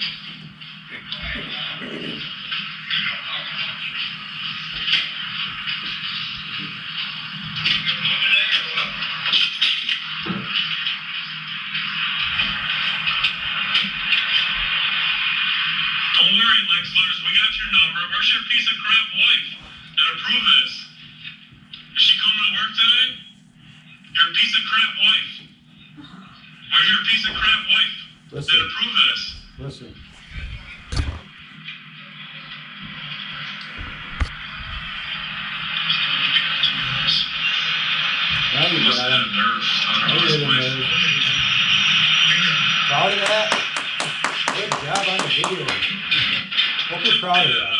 Don't worry, Lexlers, we got your number. Where's your piece of crap wife that approved this? Is she coming to work today? You're a piece of crap wife. Where's your piece of crap wife Listen. that approved this? Listen. Now you Must got have him. had nerve on Now her you're last the place. Proud of that? Good job on the video. Hope you're proud of that.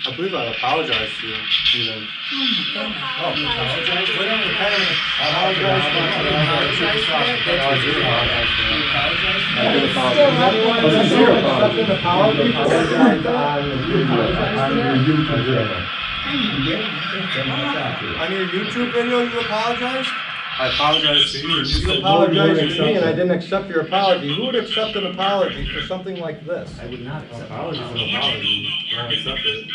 I believe I apologized to you, even. Oh, you apologize? Wait a minute, kind of apologize for On your YouTube video, you apologized? I apologize to you. You apologized to me and I didn't accept your apology. Who would accept an apology for something like this? I would not accept apology for an apology. Don't accept it.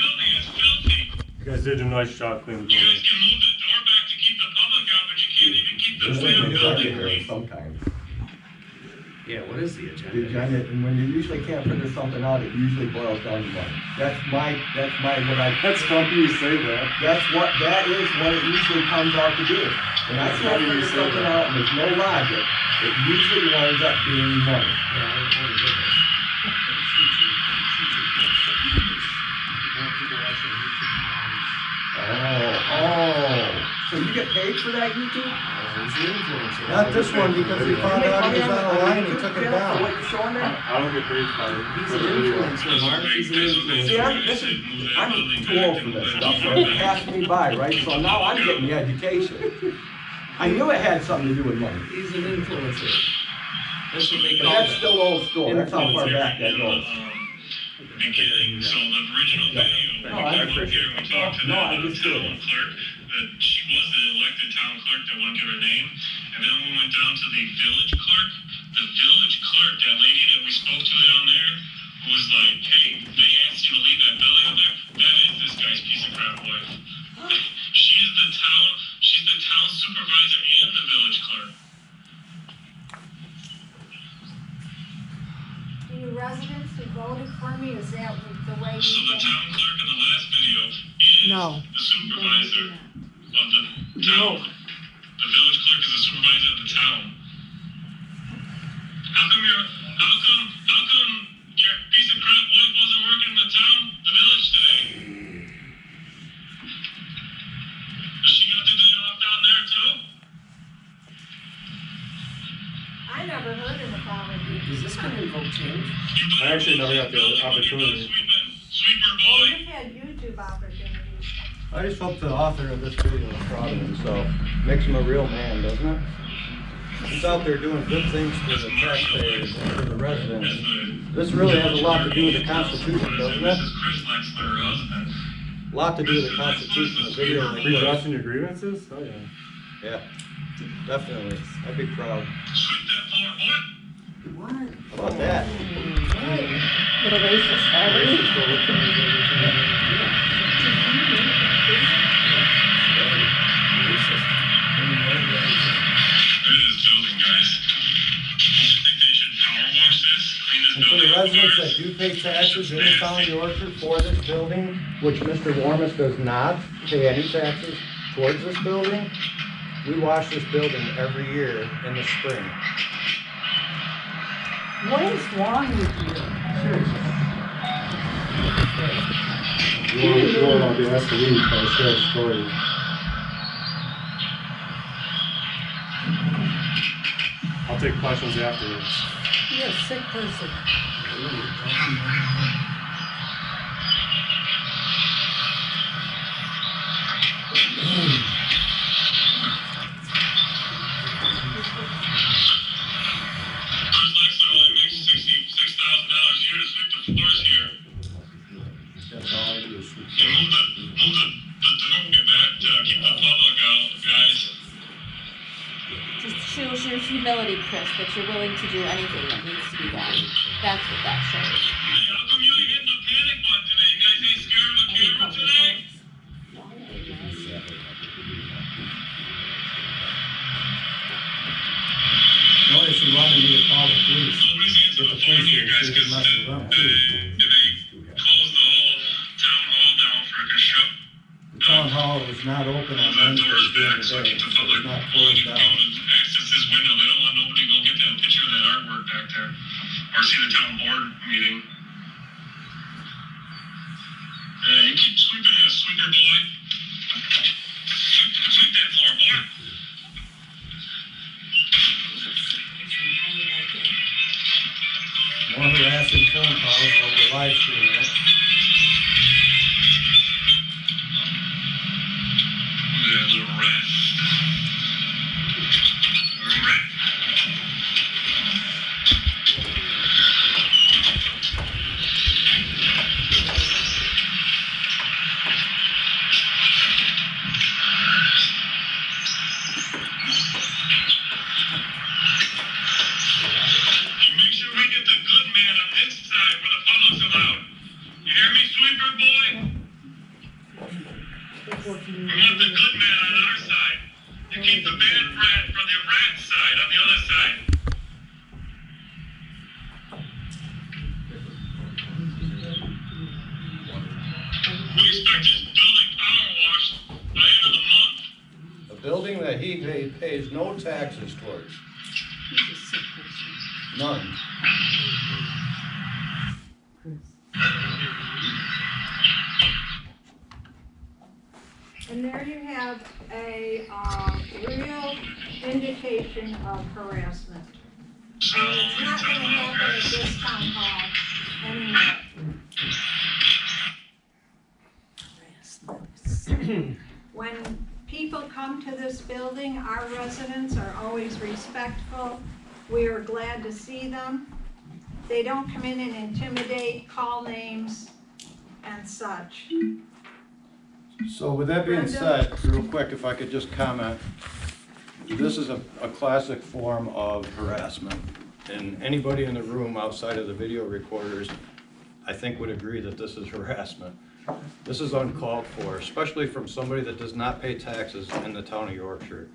You guys did a nice job cleaning the You building. guys can move the door back to keep the public out, but you can't even keep the damn building clean. Sometimes. Yeah, what is the The agenda? agenda, and when you usually can't figure something out, it usually boils down to money. That's my, That's funny you say that. that is what it usually comes out to do. When I That's can't funny you figure say something that. out and there's no logic, it usually winds up being money. Yeah, I want to get this. So you get paid for that YouTube? He's the influencer. Not this one, because he found out he was on a line and took it For down. what you're showing there? I don't get paid for it. He's an influencer, Mark. He's an influencer. See, I'm too old for this stuff, so it passed me by, right? So now I'm getting the education. I knew it had something to do with money. He's an influencer. That's what they But call that's them. still old school, that's how far back that goes. And getting, so the original video, No, I here we talked to No, the I just did town it. clerk, that she was the elected town clerk that won't give her name. And then we went down to the village clerk. The village clerk, that lady that we spoke to down there, was like, hey, they asked you to leave that building up there? That is this guy's piece of crap wife. She's the town supervisor and the village clerk. Do you residents who voted for me, is that the way you So the think? town clerk in the last video is No. the supervisor of the town. The village clerk is the supervisor of the town. How come your piece of crap wife wasn't working in the town, the village today? Is she gonna do the day off down there too? I never heard an apology. Is this going to invoke change? I actually never got the opportunity. Sweeper Oh, boy. you've had YouTube opportunities. I just hope the author of this video is proud of himself. Makes him a real man, doesn't it? He's out there doing good things for the taxpayers and for the residents. This really has a lot to do with the Constitution, doesn't it? Chris Lexler, her husband. A lot to do with the Constitution, the video like this. Redressing your grievances? Oh, yeah. Yeah, definitely. I'd be proud. Sweep that floor, boy. What? How about that? Little racist, are we? Look at this building, guys. Don't you think they should power wash this? Clean this And for the building up residents that first? do pay taxes in the town of Yorkshire for this building, which Mr. Warmus does not pay any taxes towards this building, we wash this building every year in the spring. What is wrong with you? Seriously. You won't all be asked to leave, but I share a story. I'll take questions afterwards. You're a sick person. Chris Lexler only makes $66,000 a year to sweep the floors here. That's all I do is sweep. And move the doorway back to keep the public out, guys. Just shows your humility, Chris, that you're willing to do anything that needs to be done. That's what that shows. Hey, how come you ain't hitting the panic button today? You guys ain't scared of a camera today? Notice you wanted me to call the police. Nobody's answering the phone here, guys, because they closed the whole town hall down for a construct. The town hall was not open on The Wednesday doors during back, the so day, keep the so public, it's not you closed can down. go and access this window. They don't want nobody to go get that picture of that artwork back there. Or see the town board meeting. You keep sweeping that sweeper boy. Sweep that floor, boy. More harassing phone calls over live streaming it. Look at that little rat. Rat. You make sure we get the good man on this side where the public's allowed. You hear me, sweeper boy? We want the good man on our side. You keep the bad rat from the rat side on the other side. that he pays no taxes towards. None. And there you have a real indication of harassment. And it's not going to happen at this town hall anymore. When people come to this building, our residents are always respectful. We are glad to see them. They don't come in and intimidate, call names, and such. So with that being said, real quick, if I could just comment, this is a classic form of harassment. And anybody in the room outside of the video recorders, I think would agree that this is harassment. This is uncalled for, especially from somebody that does not pay taxes in the town of Yorkshire.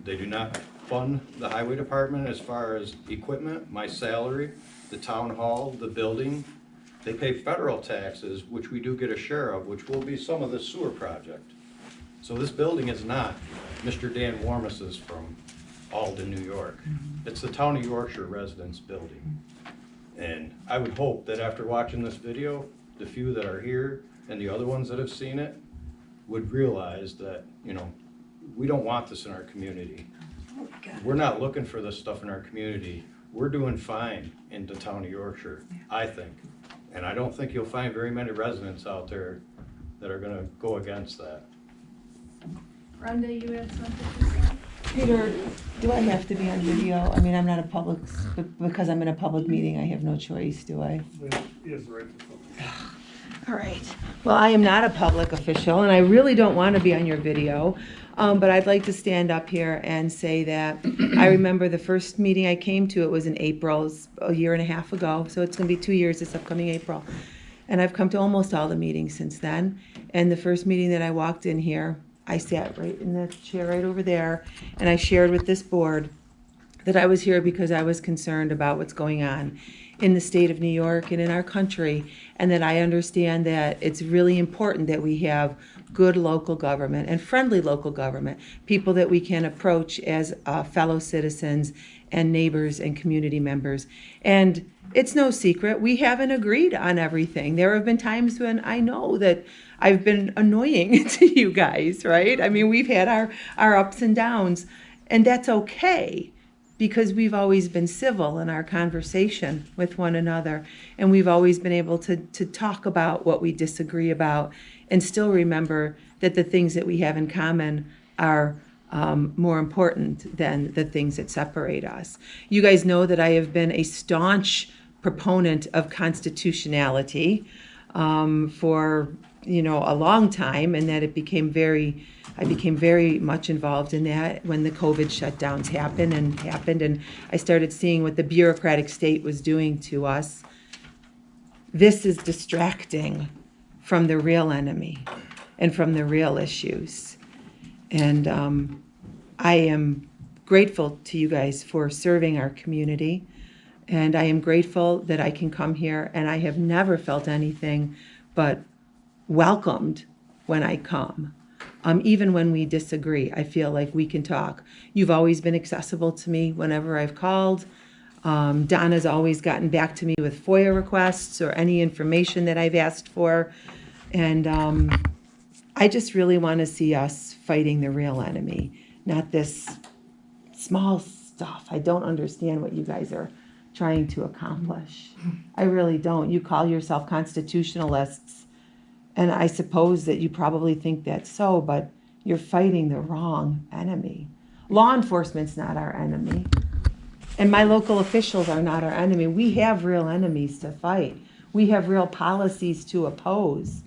They do not fund the highway department as far as equipment, my salary, the town hall, the building. They pay federal taxes, which we do get a share of, which will be some of the sewer project. So this building is not Mr. Dan Warmus's from Alden, New York. It's the town of Yorkshire residents' building. And I would hope that after watching this video, the few that are here and the other ones that have seen it would realize that, you know, we don't want this in our community. We're not looking for this stuff in our community. We're doing fine in the town of Yorkshire, I think. And I don't think you'll find very many residents out there that are gonna go against that. Brenda, you had something to say? Peter, do I have to be on video? I mean, I'm not a public, because I'm in a public meeting, I have no choice, do I? He has the right to film. All right. Well, I am not a public official, and I really don't want to be on your video, but I'd like to stand up here and say that I remember the first meeting I came to, it was in April, it was a year and a half ago, so it's going to be 2 years this upcoming April. And I've come to almost all the meetings since then. And the first meeting that I walked in here, I sat right in the chair right over there, and I shared with this board that I was here because I was concerned about what's going on in the state of New York and in our country, and that I understand that it's really important that we have good local government and friendly local government, people that we can approach as fellow citizens and neighbors and community members. And it's no secret, we haven't agreed on everything. There have been times when I know that I've been annoying to you guys, right? I mean, we've had our ups and downs, and that's okay, because we've always been civil in our conversation with one another, and we've always been able to talk about what we disagree about and still remember that the things that we have in common are more important than the things that separate us. You guys know that I have been a staunch proponent of constitutionality for a long time, and that I became very much involved in that when the COVID shutdowns happened, and I started seeing what the bureaucratic state was doing to us. This is distracting from the real enemy and from the real issues. And I am grateful to you guys for serving our community, and I am grateful that I can come here, and I have never felt anything but welcomed when I come. Even when we disagree, I feel like we can talk. You've always been accessible to me whenever I've called. Donna's always gotten back to me with FOIA requests or any information that I've asked for. And I just really want to see us fighting the real enemy, not this small stuff. I don't understand what you guys are trying to accomplish. I really don't. You call yourself constitutionalists, and I suppose that you probably think that's so, but you're fighting the wrong enemy. Law enforcement's not our enemy, and my local officials are not our enemy. We have real enemies to fight. We have real policies to oppose.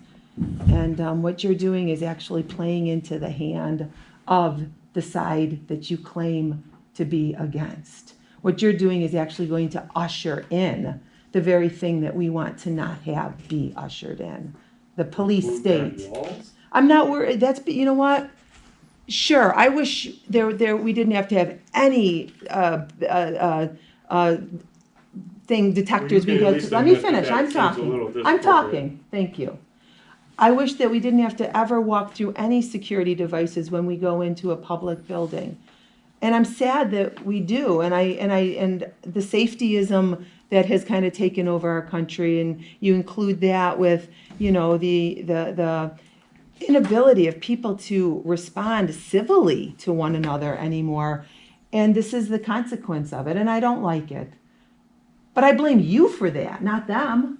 And what you're doing is actually playing into the hand of the side that you claim to be against. What you're doing is actually going to usher in the very thing that we want to not have be ushered in. The police state. I'm not worried. That's, you know what? Sure, I wish we didn't have to have any detectors. Let me finish. I'm talking. Thank you. I wish that we didn't have to ever walk through any security devices when we go into a public building. And I'm sad that we do, and the safetyism that has kind of taken over our country, and you include that with, you know, the inability of people to respond civilly to one another anymore. And this is the consequence of it, and I don't like it. But I blame you for that, not them.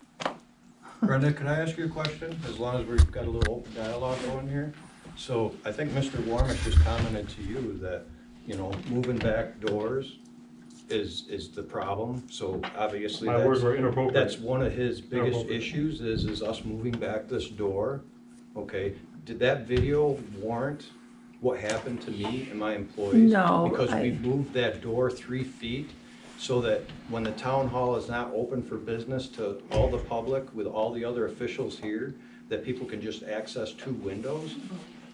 Brenda, can I ask you a question, as long as we've got a little open dialogue going here? So I think Mr. Warmish just commented to you that, you know, moving back doors is the problem. So obviously My words were inappropriate. that's one of his biggest Inappropriate. issues is us moving back this door. Okay, did that video warrant what happened to me and my employees? No, Because we moved that door 3 feet so that when the town hall is not open for business to all the public with all the other officials here, that people can just access 2 windows?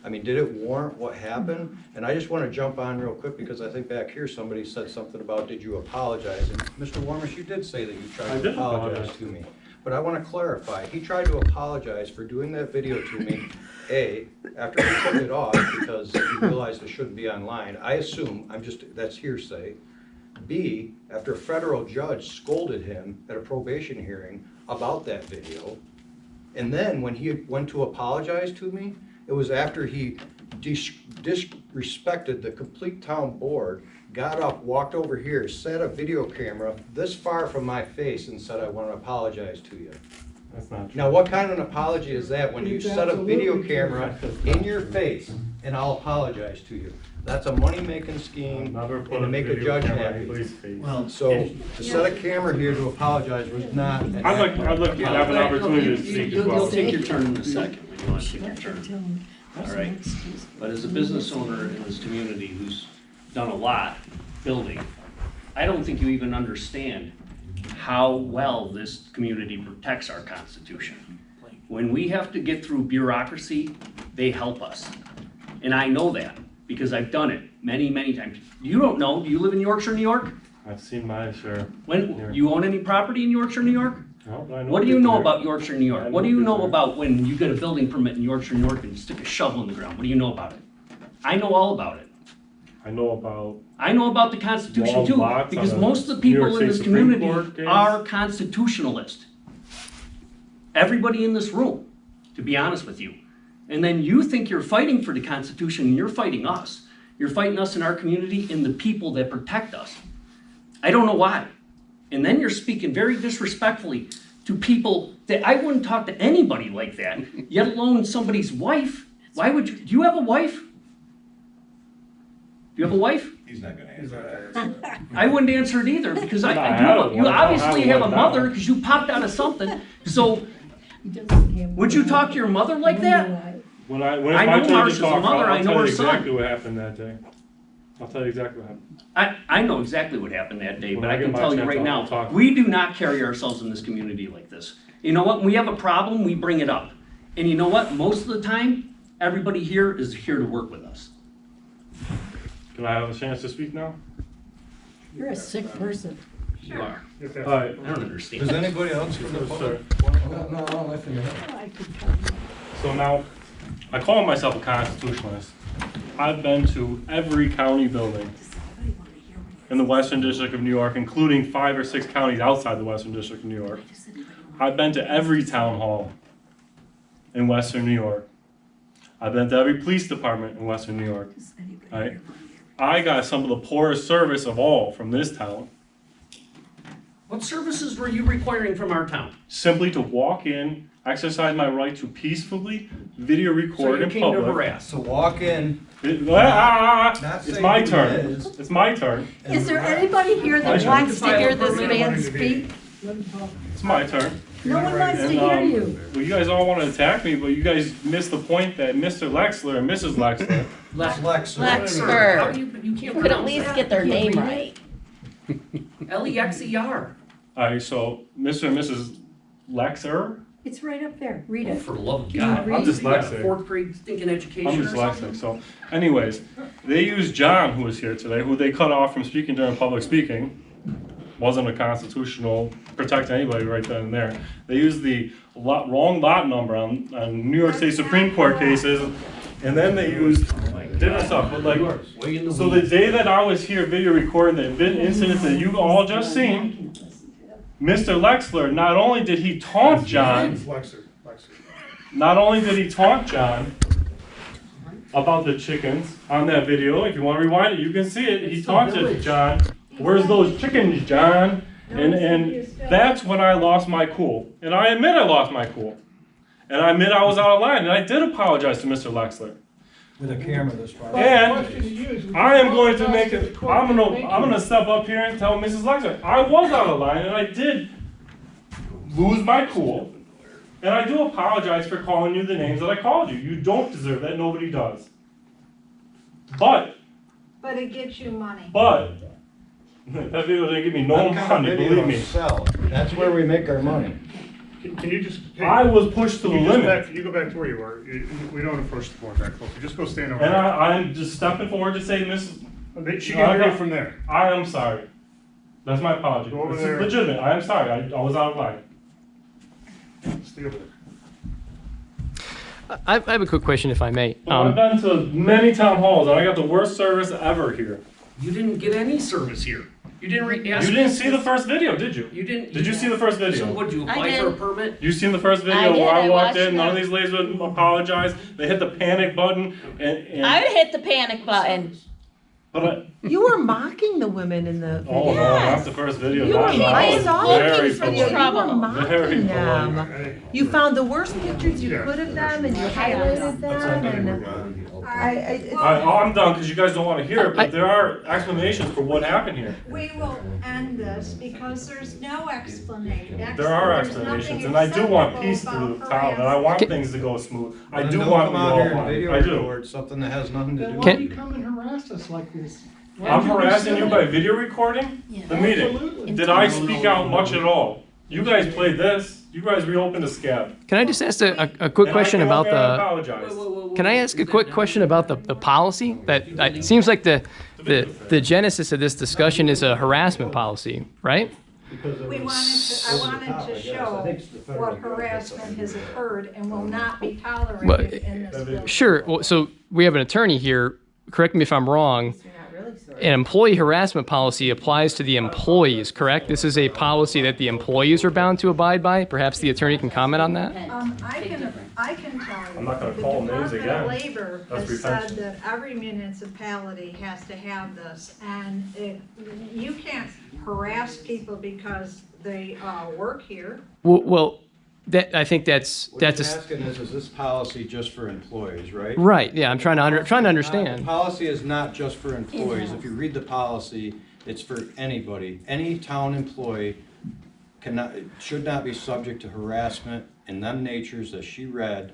I mean, did it warrant what happened? And I just want to jump on real quick because I think back here somebody said something about, did you apologize? And Mr. Warmish, you did say that you I tried to did apologize apologize. to me. But I want to clarify, he tried to apologize for doing that video to me, A, after he took it off because he realized it shouldn't be online. I assume, that's hearsay. B, after a federal judge scolded him at a probation hearing about that video. And then when he went to apologize to me, it was after he disrespected the complete town board, got up, walked over here, set a video camera this far from my face and said, I want to apologize to you. That's not true. Now, what kind of an apology is that when you set a video camera in your face and I'll apologize to you? That's a money-making scheme Never and put to make a video judge camera in happy. anybody's face. Well, So to set a camera here to apologize was not. an I'd like to have an opportunity to You- speak as You'll well. take your turn in a second, when you want to take your turn. All right, but as a business owner in this community who's done a lot building, I don't think you even understand how well this community protects our Constitution. When we have to get through bureaucracy, they help us. And I know that, because I've done it many, many times. You don't know, do you live in Yorkshire, New York? I've seen my share. When, you own any property in Yorkshire, New York? No, I know What do you it's know there. about Yorkshire, New York? What do you know about when you get a building permit in Yorkshire, New York and you stick a shovel in the ground? What do you know about it? I know all about it. I know about I know about the Constitution Wall too, blocks because on a most of the New York people in State this Supreme community Court case. are constitutionalists. Everybody in this room, to be honest with you. And then you think you're fighting for the Constitution, and you're fighting us. You're fighting us in our community and the people that protect us. I don't know why. And then you're speaking very disrespectfully to people that I wouldn't talk to anybody like that, yet alone somebody's wife. Why would you? Do you have a wife? Do you have a wife? He's not gonna answer that. I wouldn't answer it either because No, I I have do. You one. I don't obviously have have a one now. mother because you popped out of something. So would you talk to your mother like that? when it's I my know turn Marcia's to talk, mother, I I'll know tell you her son. exactly what happened that day. I'll tell you exactly what happened. I know exactly what happened that day, When but I I get can my tell you chance, right I'll now, talk. we do not carry ourselves in this community like this. You know what? When we have a problem, we bring it up. And you know what? Most of the time, everybody here is here to work with us. Can I have a chance to speak now? You're a sick person. You are. All right. I don't understand. Does anybody else from the public? So now, I call myself a constitutionalist. I've been to every county building in the Western District of New York, including 5 or 6 counties outside the Western District of New York. I've been to every town hall in Western New York. I've been to every police department in Western New York. Right? I got some of the poorest service of all from this town. What services were you requiring from our town? Simply to walk in, exercise my right to peacefully video So record you in came to public. harass. To walk in, It's say my who turn. it is. It's my turn. Is there anybody here that My wants to turn. hear this man speak? It's my turn. No one wants to And, hear you. well, you guys all want to attack me, but you guys missed the point that Mr. Lexler and Mrs. Lexler. Lexer. How do you can't You could at pronounce least that. get their name right. Lexer. All right, so Mr. and Mrs. Lexer. It's right up there. Read Oh, it. for the love of Can you God. read? I'm You got a dyslexic. 4th grade stinking education I'm or something? dyslexic. So, anyways, they used John, who was here today, who they cut off from speaking during public speaking. wasn't a constitutional, protect anybody right then and there. They used the wrong lot number on New York State Supreme Court cases, and then they used different stuff. But like, so the day that I was here video recording the incident that you all just seen, Mr. Lexler, not only did he taunt John, not only did he taunt John about the chickens on that video, if you want to rewind it, you can see it. He taunted John, "Where's those chickens, John?" And that's when I lost my cool. And I admit I lost my cool. And I admit I was out of line. And I did apologize to Mr. Lexler. With a camera this far. And I am going to make it, I'm gonna step up here and tell Mrs. Lexler, I was out of line and I did lose my cool. And I do apologize for calling you the names that I called you. You don't deserve that, nobody does. But it gets you money. But that video didn't give me no money, believe me. Sell. That's where we make our money. Can you just? Hey, I was pushed to the limit. You go back to where you were. We don't approach the board that close. You just go stand over And there. I'm just stepping forward to say, Miss. She can hear you from there. I am sorry. That's my apology. Go over This there. is legitimate. I am sorry. I was out of line. Stay over there. I have a quick question, if I may. I've been to many town halls, and I got the worst service ever here. You didn't get any service here. You didn't ask. You didn't see the first video, did you? You didn't. Did you see the first video? So what, you I apply did. for a permit? You seen the first video I did, where I I walked watched in, none of it. these ladies would apologize. They hit the panic button, and I would hit the panic button. but You were mocking the women in the video. oh no, not the first video. You not were, at all. I saw Very the video. You polite. were mocking Very them. polite. You found the worst pictures you could of them, and you highlighted them, and I'm done because you guys don't want to hear it, but there are explanations for what happened here. We will end this because there's no explanation. There are There's explanations, nothing and I do want acceptable peace through about the town, and I want harassment. things to go smooth. I Then do don't want come to out all here and fine. video I do. record something that has nothing to do Then with why it. do you come and harass us like this? Why I'm do you harassing you sit by there? video recording the meeting. Absolutely. Did I speak out much at all? You guys played this. You guys reopened the scab. Can I just ask a quick question about I the? apologize. Can I ask a quick question about the policy? That it seems like the genesis of this discussion is a harassment policy, right? I wanted to show what harassment has occurred and will not be tolerated in this building. Sure. Well, so we have an attorney here. Correct me if I'm wrong. An employee harassment policy applies to the employees, correct? This is a policy that the employees are bound to abide by. Perhaps the attorney can comment on that. I can tell you. I'm not gonna the call names Department of again. Labor That's has said retention. that every municipality has to have this, and you can't harass people because they work here. Well, I think that's What you're a asking is this policy just for employees, right? right. Yeah, I'm trying to The understand. policy is not just for employees. If you read the policy, it's for anybody. Any town employee should not be subject to harassment in them natures that she read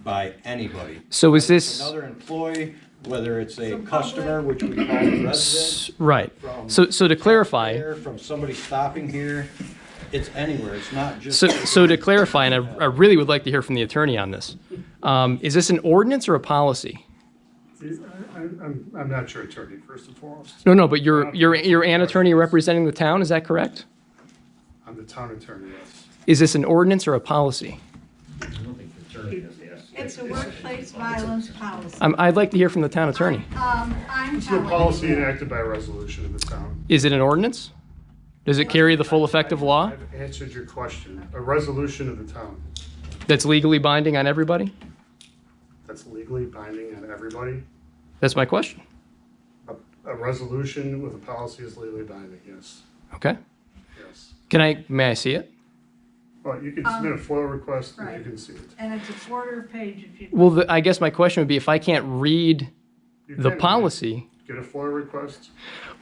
by anybody. So is this Another employee, whether it's a customer, which we call a resident. right? from So to clarify. there, From somebody stopping here, it's anywhere. It's not just. So to clarify, and I really would like to hear from the attorney on this. Is this an ordinance or a policy? I'm not your attorney, first and foremost. No, but you're an attorney representing the town. Is that correct? I'm the town attorney, yes. Is this an ordinance or a policy? It's a workplace violence policy. I'd like to hear from the town attorney. I'm It's a telling policy you. enacted by a resolution of the town. Is it an ordinance? Does it carry the full effect of law I've answered your question. A resolution of the town that's legally binding on everybody? that's legally binding on everybody. That's my question. A resolution with a policy is legally binding, yes. Okay. Yes. May I see it? Well, you can submit a FOIL request and you right. can see it. And it's a quarter page if you. Well, I guess my question would be if I can't read You the can policy, Get a FOIL request.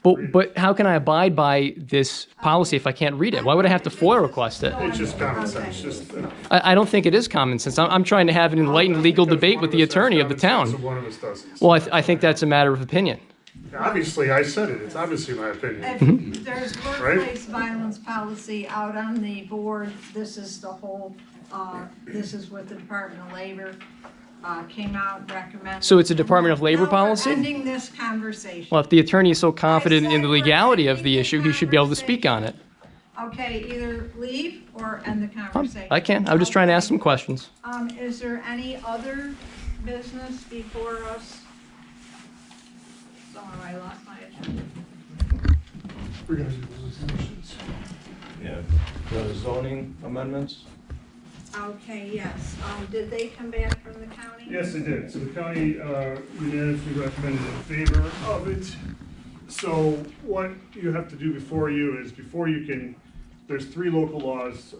but how can I abide by this policy if I can't read it? Why would I have to FOIL request it? It's just common sense, just. I don't think it is common sense. I'm trying to have an enlightened legal debate with the attorney of the town. So one of us doesn't. Well, I think that's a matter of opinion. Obviously, I said it. It's obviously my opinion. If there's workplace violence policy out on the board, this is the whole, this is what the Department of Labor came out, recommended. So it's a Department of Labor No, we're policy? ending this conversation. Well, if the attorney is so confident in the legality of the issue, he should be able to speak on it. Okay, either leave or end the conversation. I can. I'm just trying to ask some questions. Is there any other business before us? Sorry, I lost my agenda. We're gonna do resolutions. Yeah, the zoning amendments. Okay, yes. Did they come back from the county? Yes, they did. So the county unanimously recommended in favor of it. So what you have to do before you is, there's 3 local laws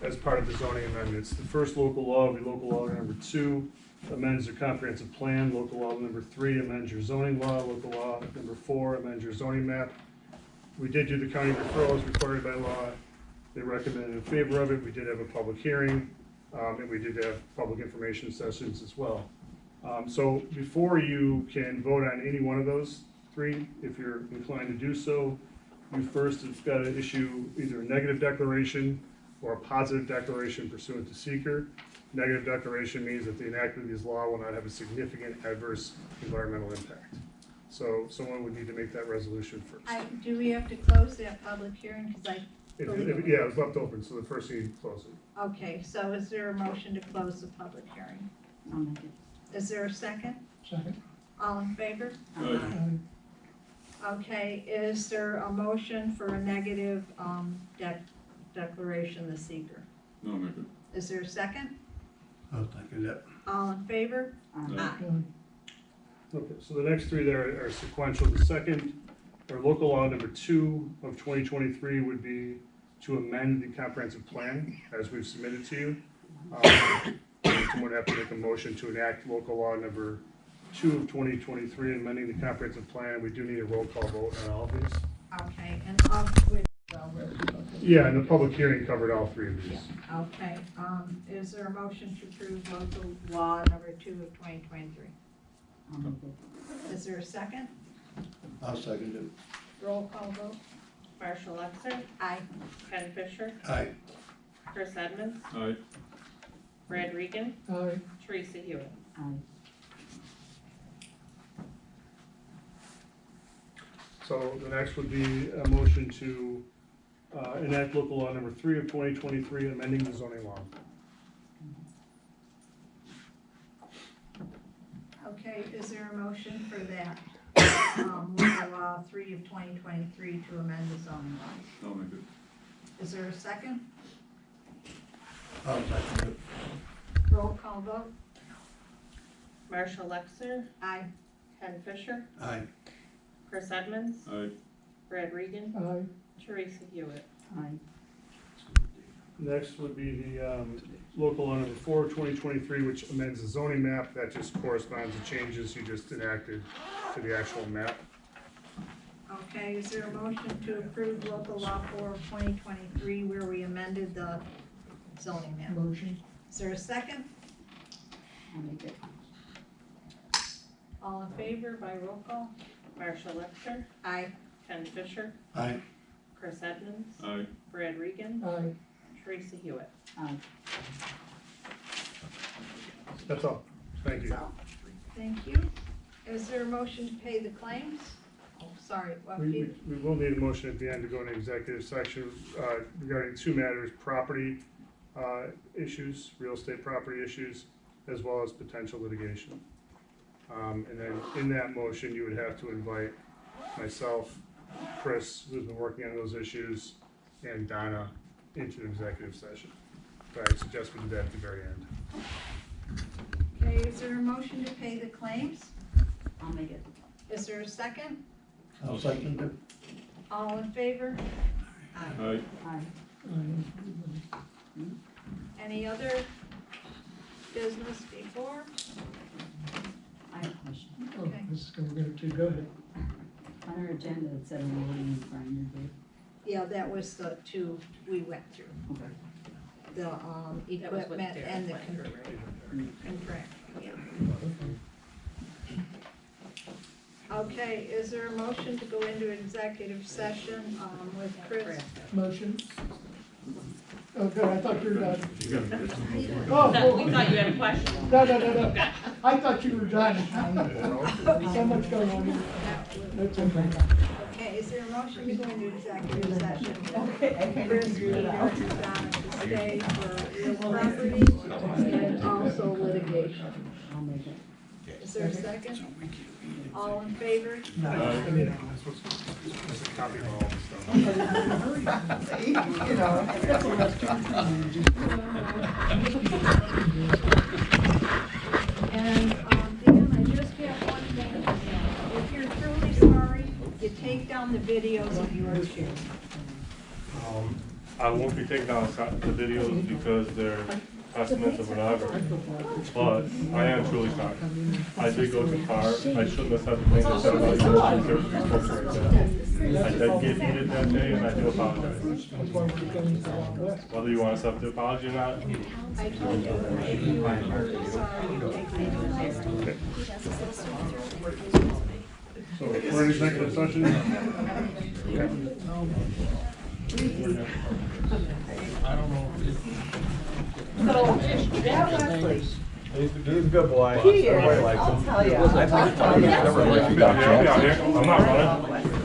as part of the zoning amendments. The first local law will be local law number 2, amends your comprehensive plan. Local law number 3 amends your zoning law. Local law number 4 amends your zoning map. We did do the county referrals required by law. They recommended in favor of it. We did have a public hearing, and we did have public information sessions as well. So before you can vote on any one of those 3, if you're inclined to do so, you first have got to issue either a negative declaration or a positive declaration pursuant to seeker. Negative declaration means that the enactment of these law will not have a significant adverse environmental impact. So someone would need to make that resolution first. Do we have to close that public hearing? Because Yeah, it was left open, so the first thing you close it. Okay, so is there a motion to close the public hearing? I'll make it. Is there a second? Second. All in favor? Okay, is there a motion for a negative declaration, the seeker? No, make it. Is there a second? I'll second that. All in favor? Aye. Okay, so the next 3 there are sequential. The second, or local law number 2 of 2023 would be to amend the comprehensive plan as we've submitted to you. Someone would have to make a motion to enact local law number 2 of 2023, amending the comprehensive plan. We do need a roll call vote on all of these. Okay, and of which, Yeah, and the public hearing covered all 3 of these. okay, is there a motion to approve local law number 2 of 2023? I'll make it. Is there a second? I'll second it. Roll call vote? Marshall Lexer, Aye. Ken Fisher, Aye. Chris Edmonds, Aye. Brad Regan, Aye. Teresa Hewitt. Aye. So the next would be a motion to enact local law number 3 of 2023, amending the zoning law. Okay, is there a motion for that? Local law 3 of 2023 to amend the zoning law. No, make it. Is there a second? I'll second it. Roll call vote? Marshall Lexer, Aye. Ken Fisher, Aye. Chris Edmonds, Aye. Brad Regan, Aye. Teresa Hewitt. Aye. Next would be the local law number 4 of 2023, which amends the zoning map. That just corresponds to changes you just enacted to the actual map. Okay, is there a motion to approve local law 4 of 2023 where we amended the zoning map? Motion. Is there a second? I'll make it. All in favor by roll call? Marshall Lexer, Aye. Ken Fisher, Aye. Chris Edmonds, Aye. Brad Regan, Aye. Teresa Hewitt. Aye. That's all. Thank you. So, thank you. Is there a motion to pay the claims? Oh, sorry, what, We will need a motion at the end to go into executive section regarding 2 matters, property issues, real estate property issues, as well as potential litigation. And then in that motion, you would have to invite myself, Chris, who's been working on those issues, and Donna into executive session. But I suggest we do that at the very end. Okay, is there a motion to pay the claims? I'll make it. Is there a second? I'll second it. All in favor? Aye. Aye. Aye. Any other business before? I have a question. Okay. This is going to go ahead. On our agenda, it said a loading grinder bid. Yeah, that was the 2 we went through. Okay. The That was with equipment Derek and the went through, right? contract, yeah. Okay, is there a motion to go into executive session with Chris? Motion. Oh, good, I thought you were done. No, Oh, we thought you had a question. no. I thought you were done. So much going on here. That's okay. Okay, is there a motion to go into executive session. Okay, Chris, Peter, and Donna to stay for real property and also litigation. I'll make it. Is there a second? All in favor? That's a copy of all the stuff. You And, Dan, I just have one thing. If you're truly sorry, you take down the videos of your chair. I won't be taking down the videos because they're estimates or whatever, but I am truly sorry. I did go too far. I shouldn't have said the things I said about you. Service supposed right there. I did get heated that day, and I do apologize. Whether you want to accept the apology or not. I told you, if you are sorry, you take the Okay. So we're in executive session. So, that Wesley, He's a good boy. he is, I'll tell you. I'm not running.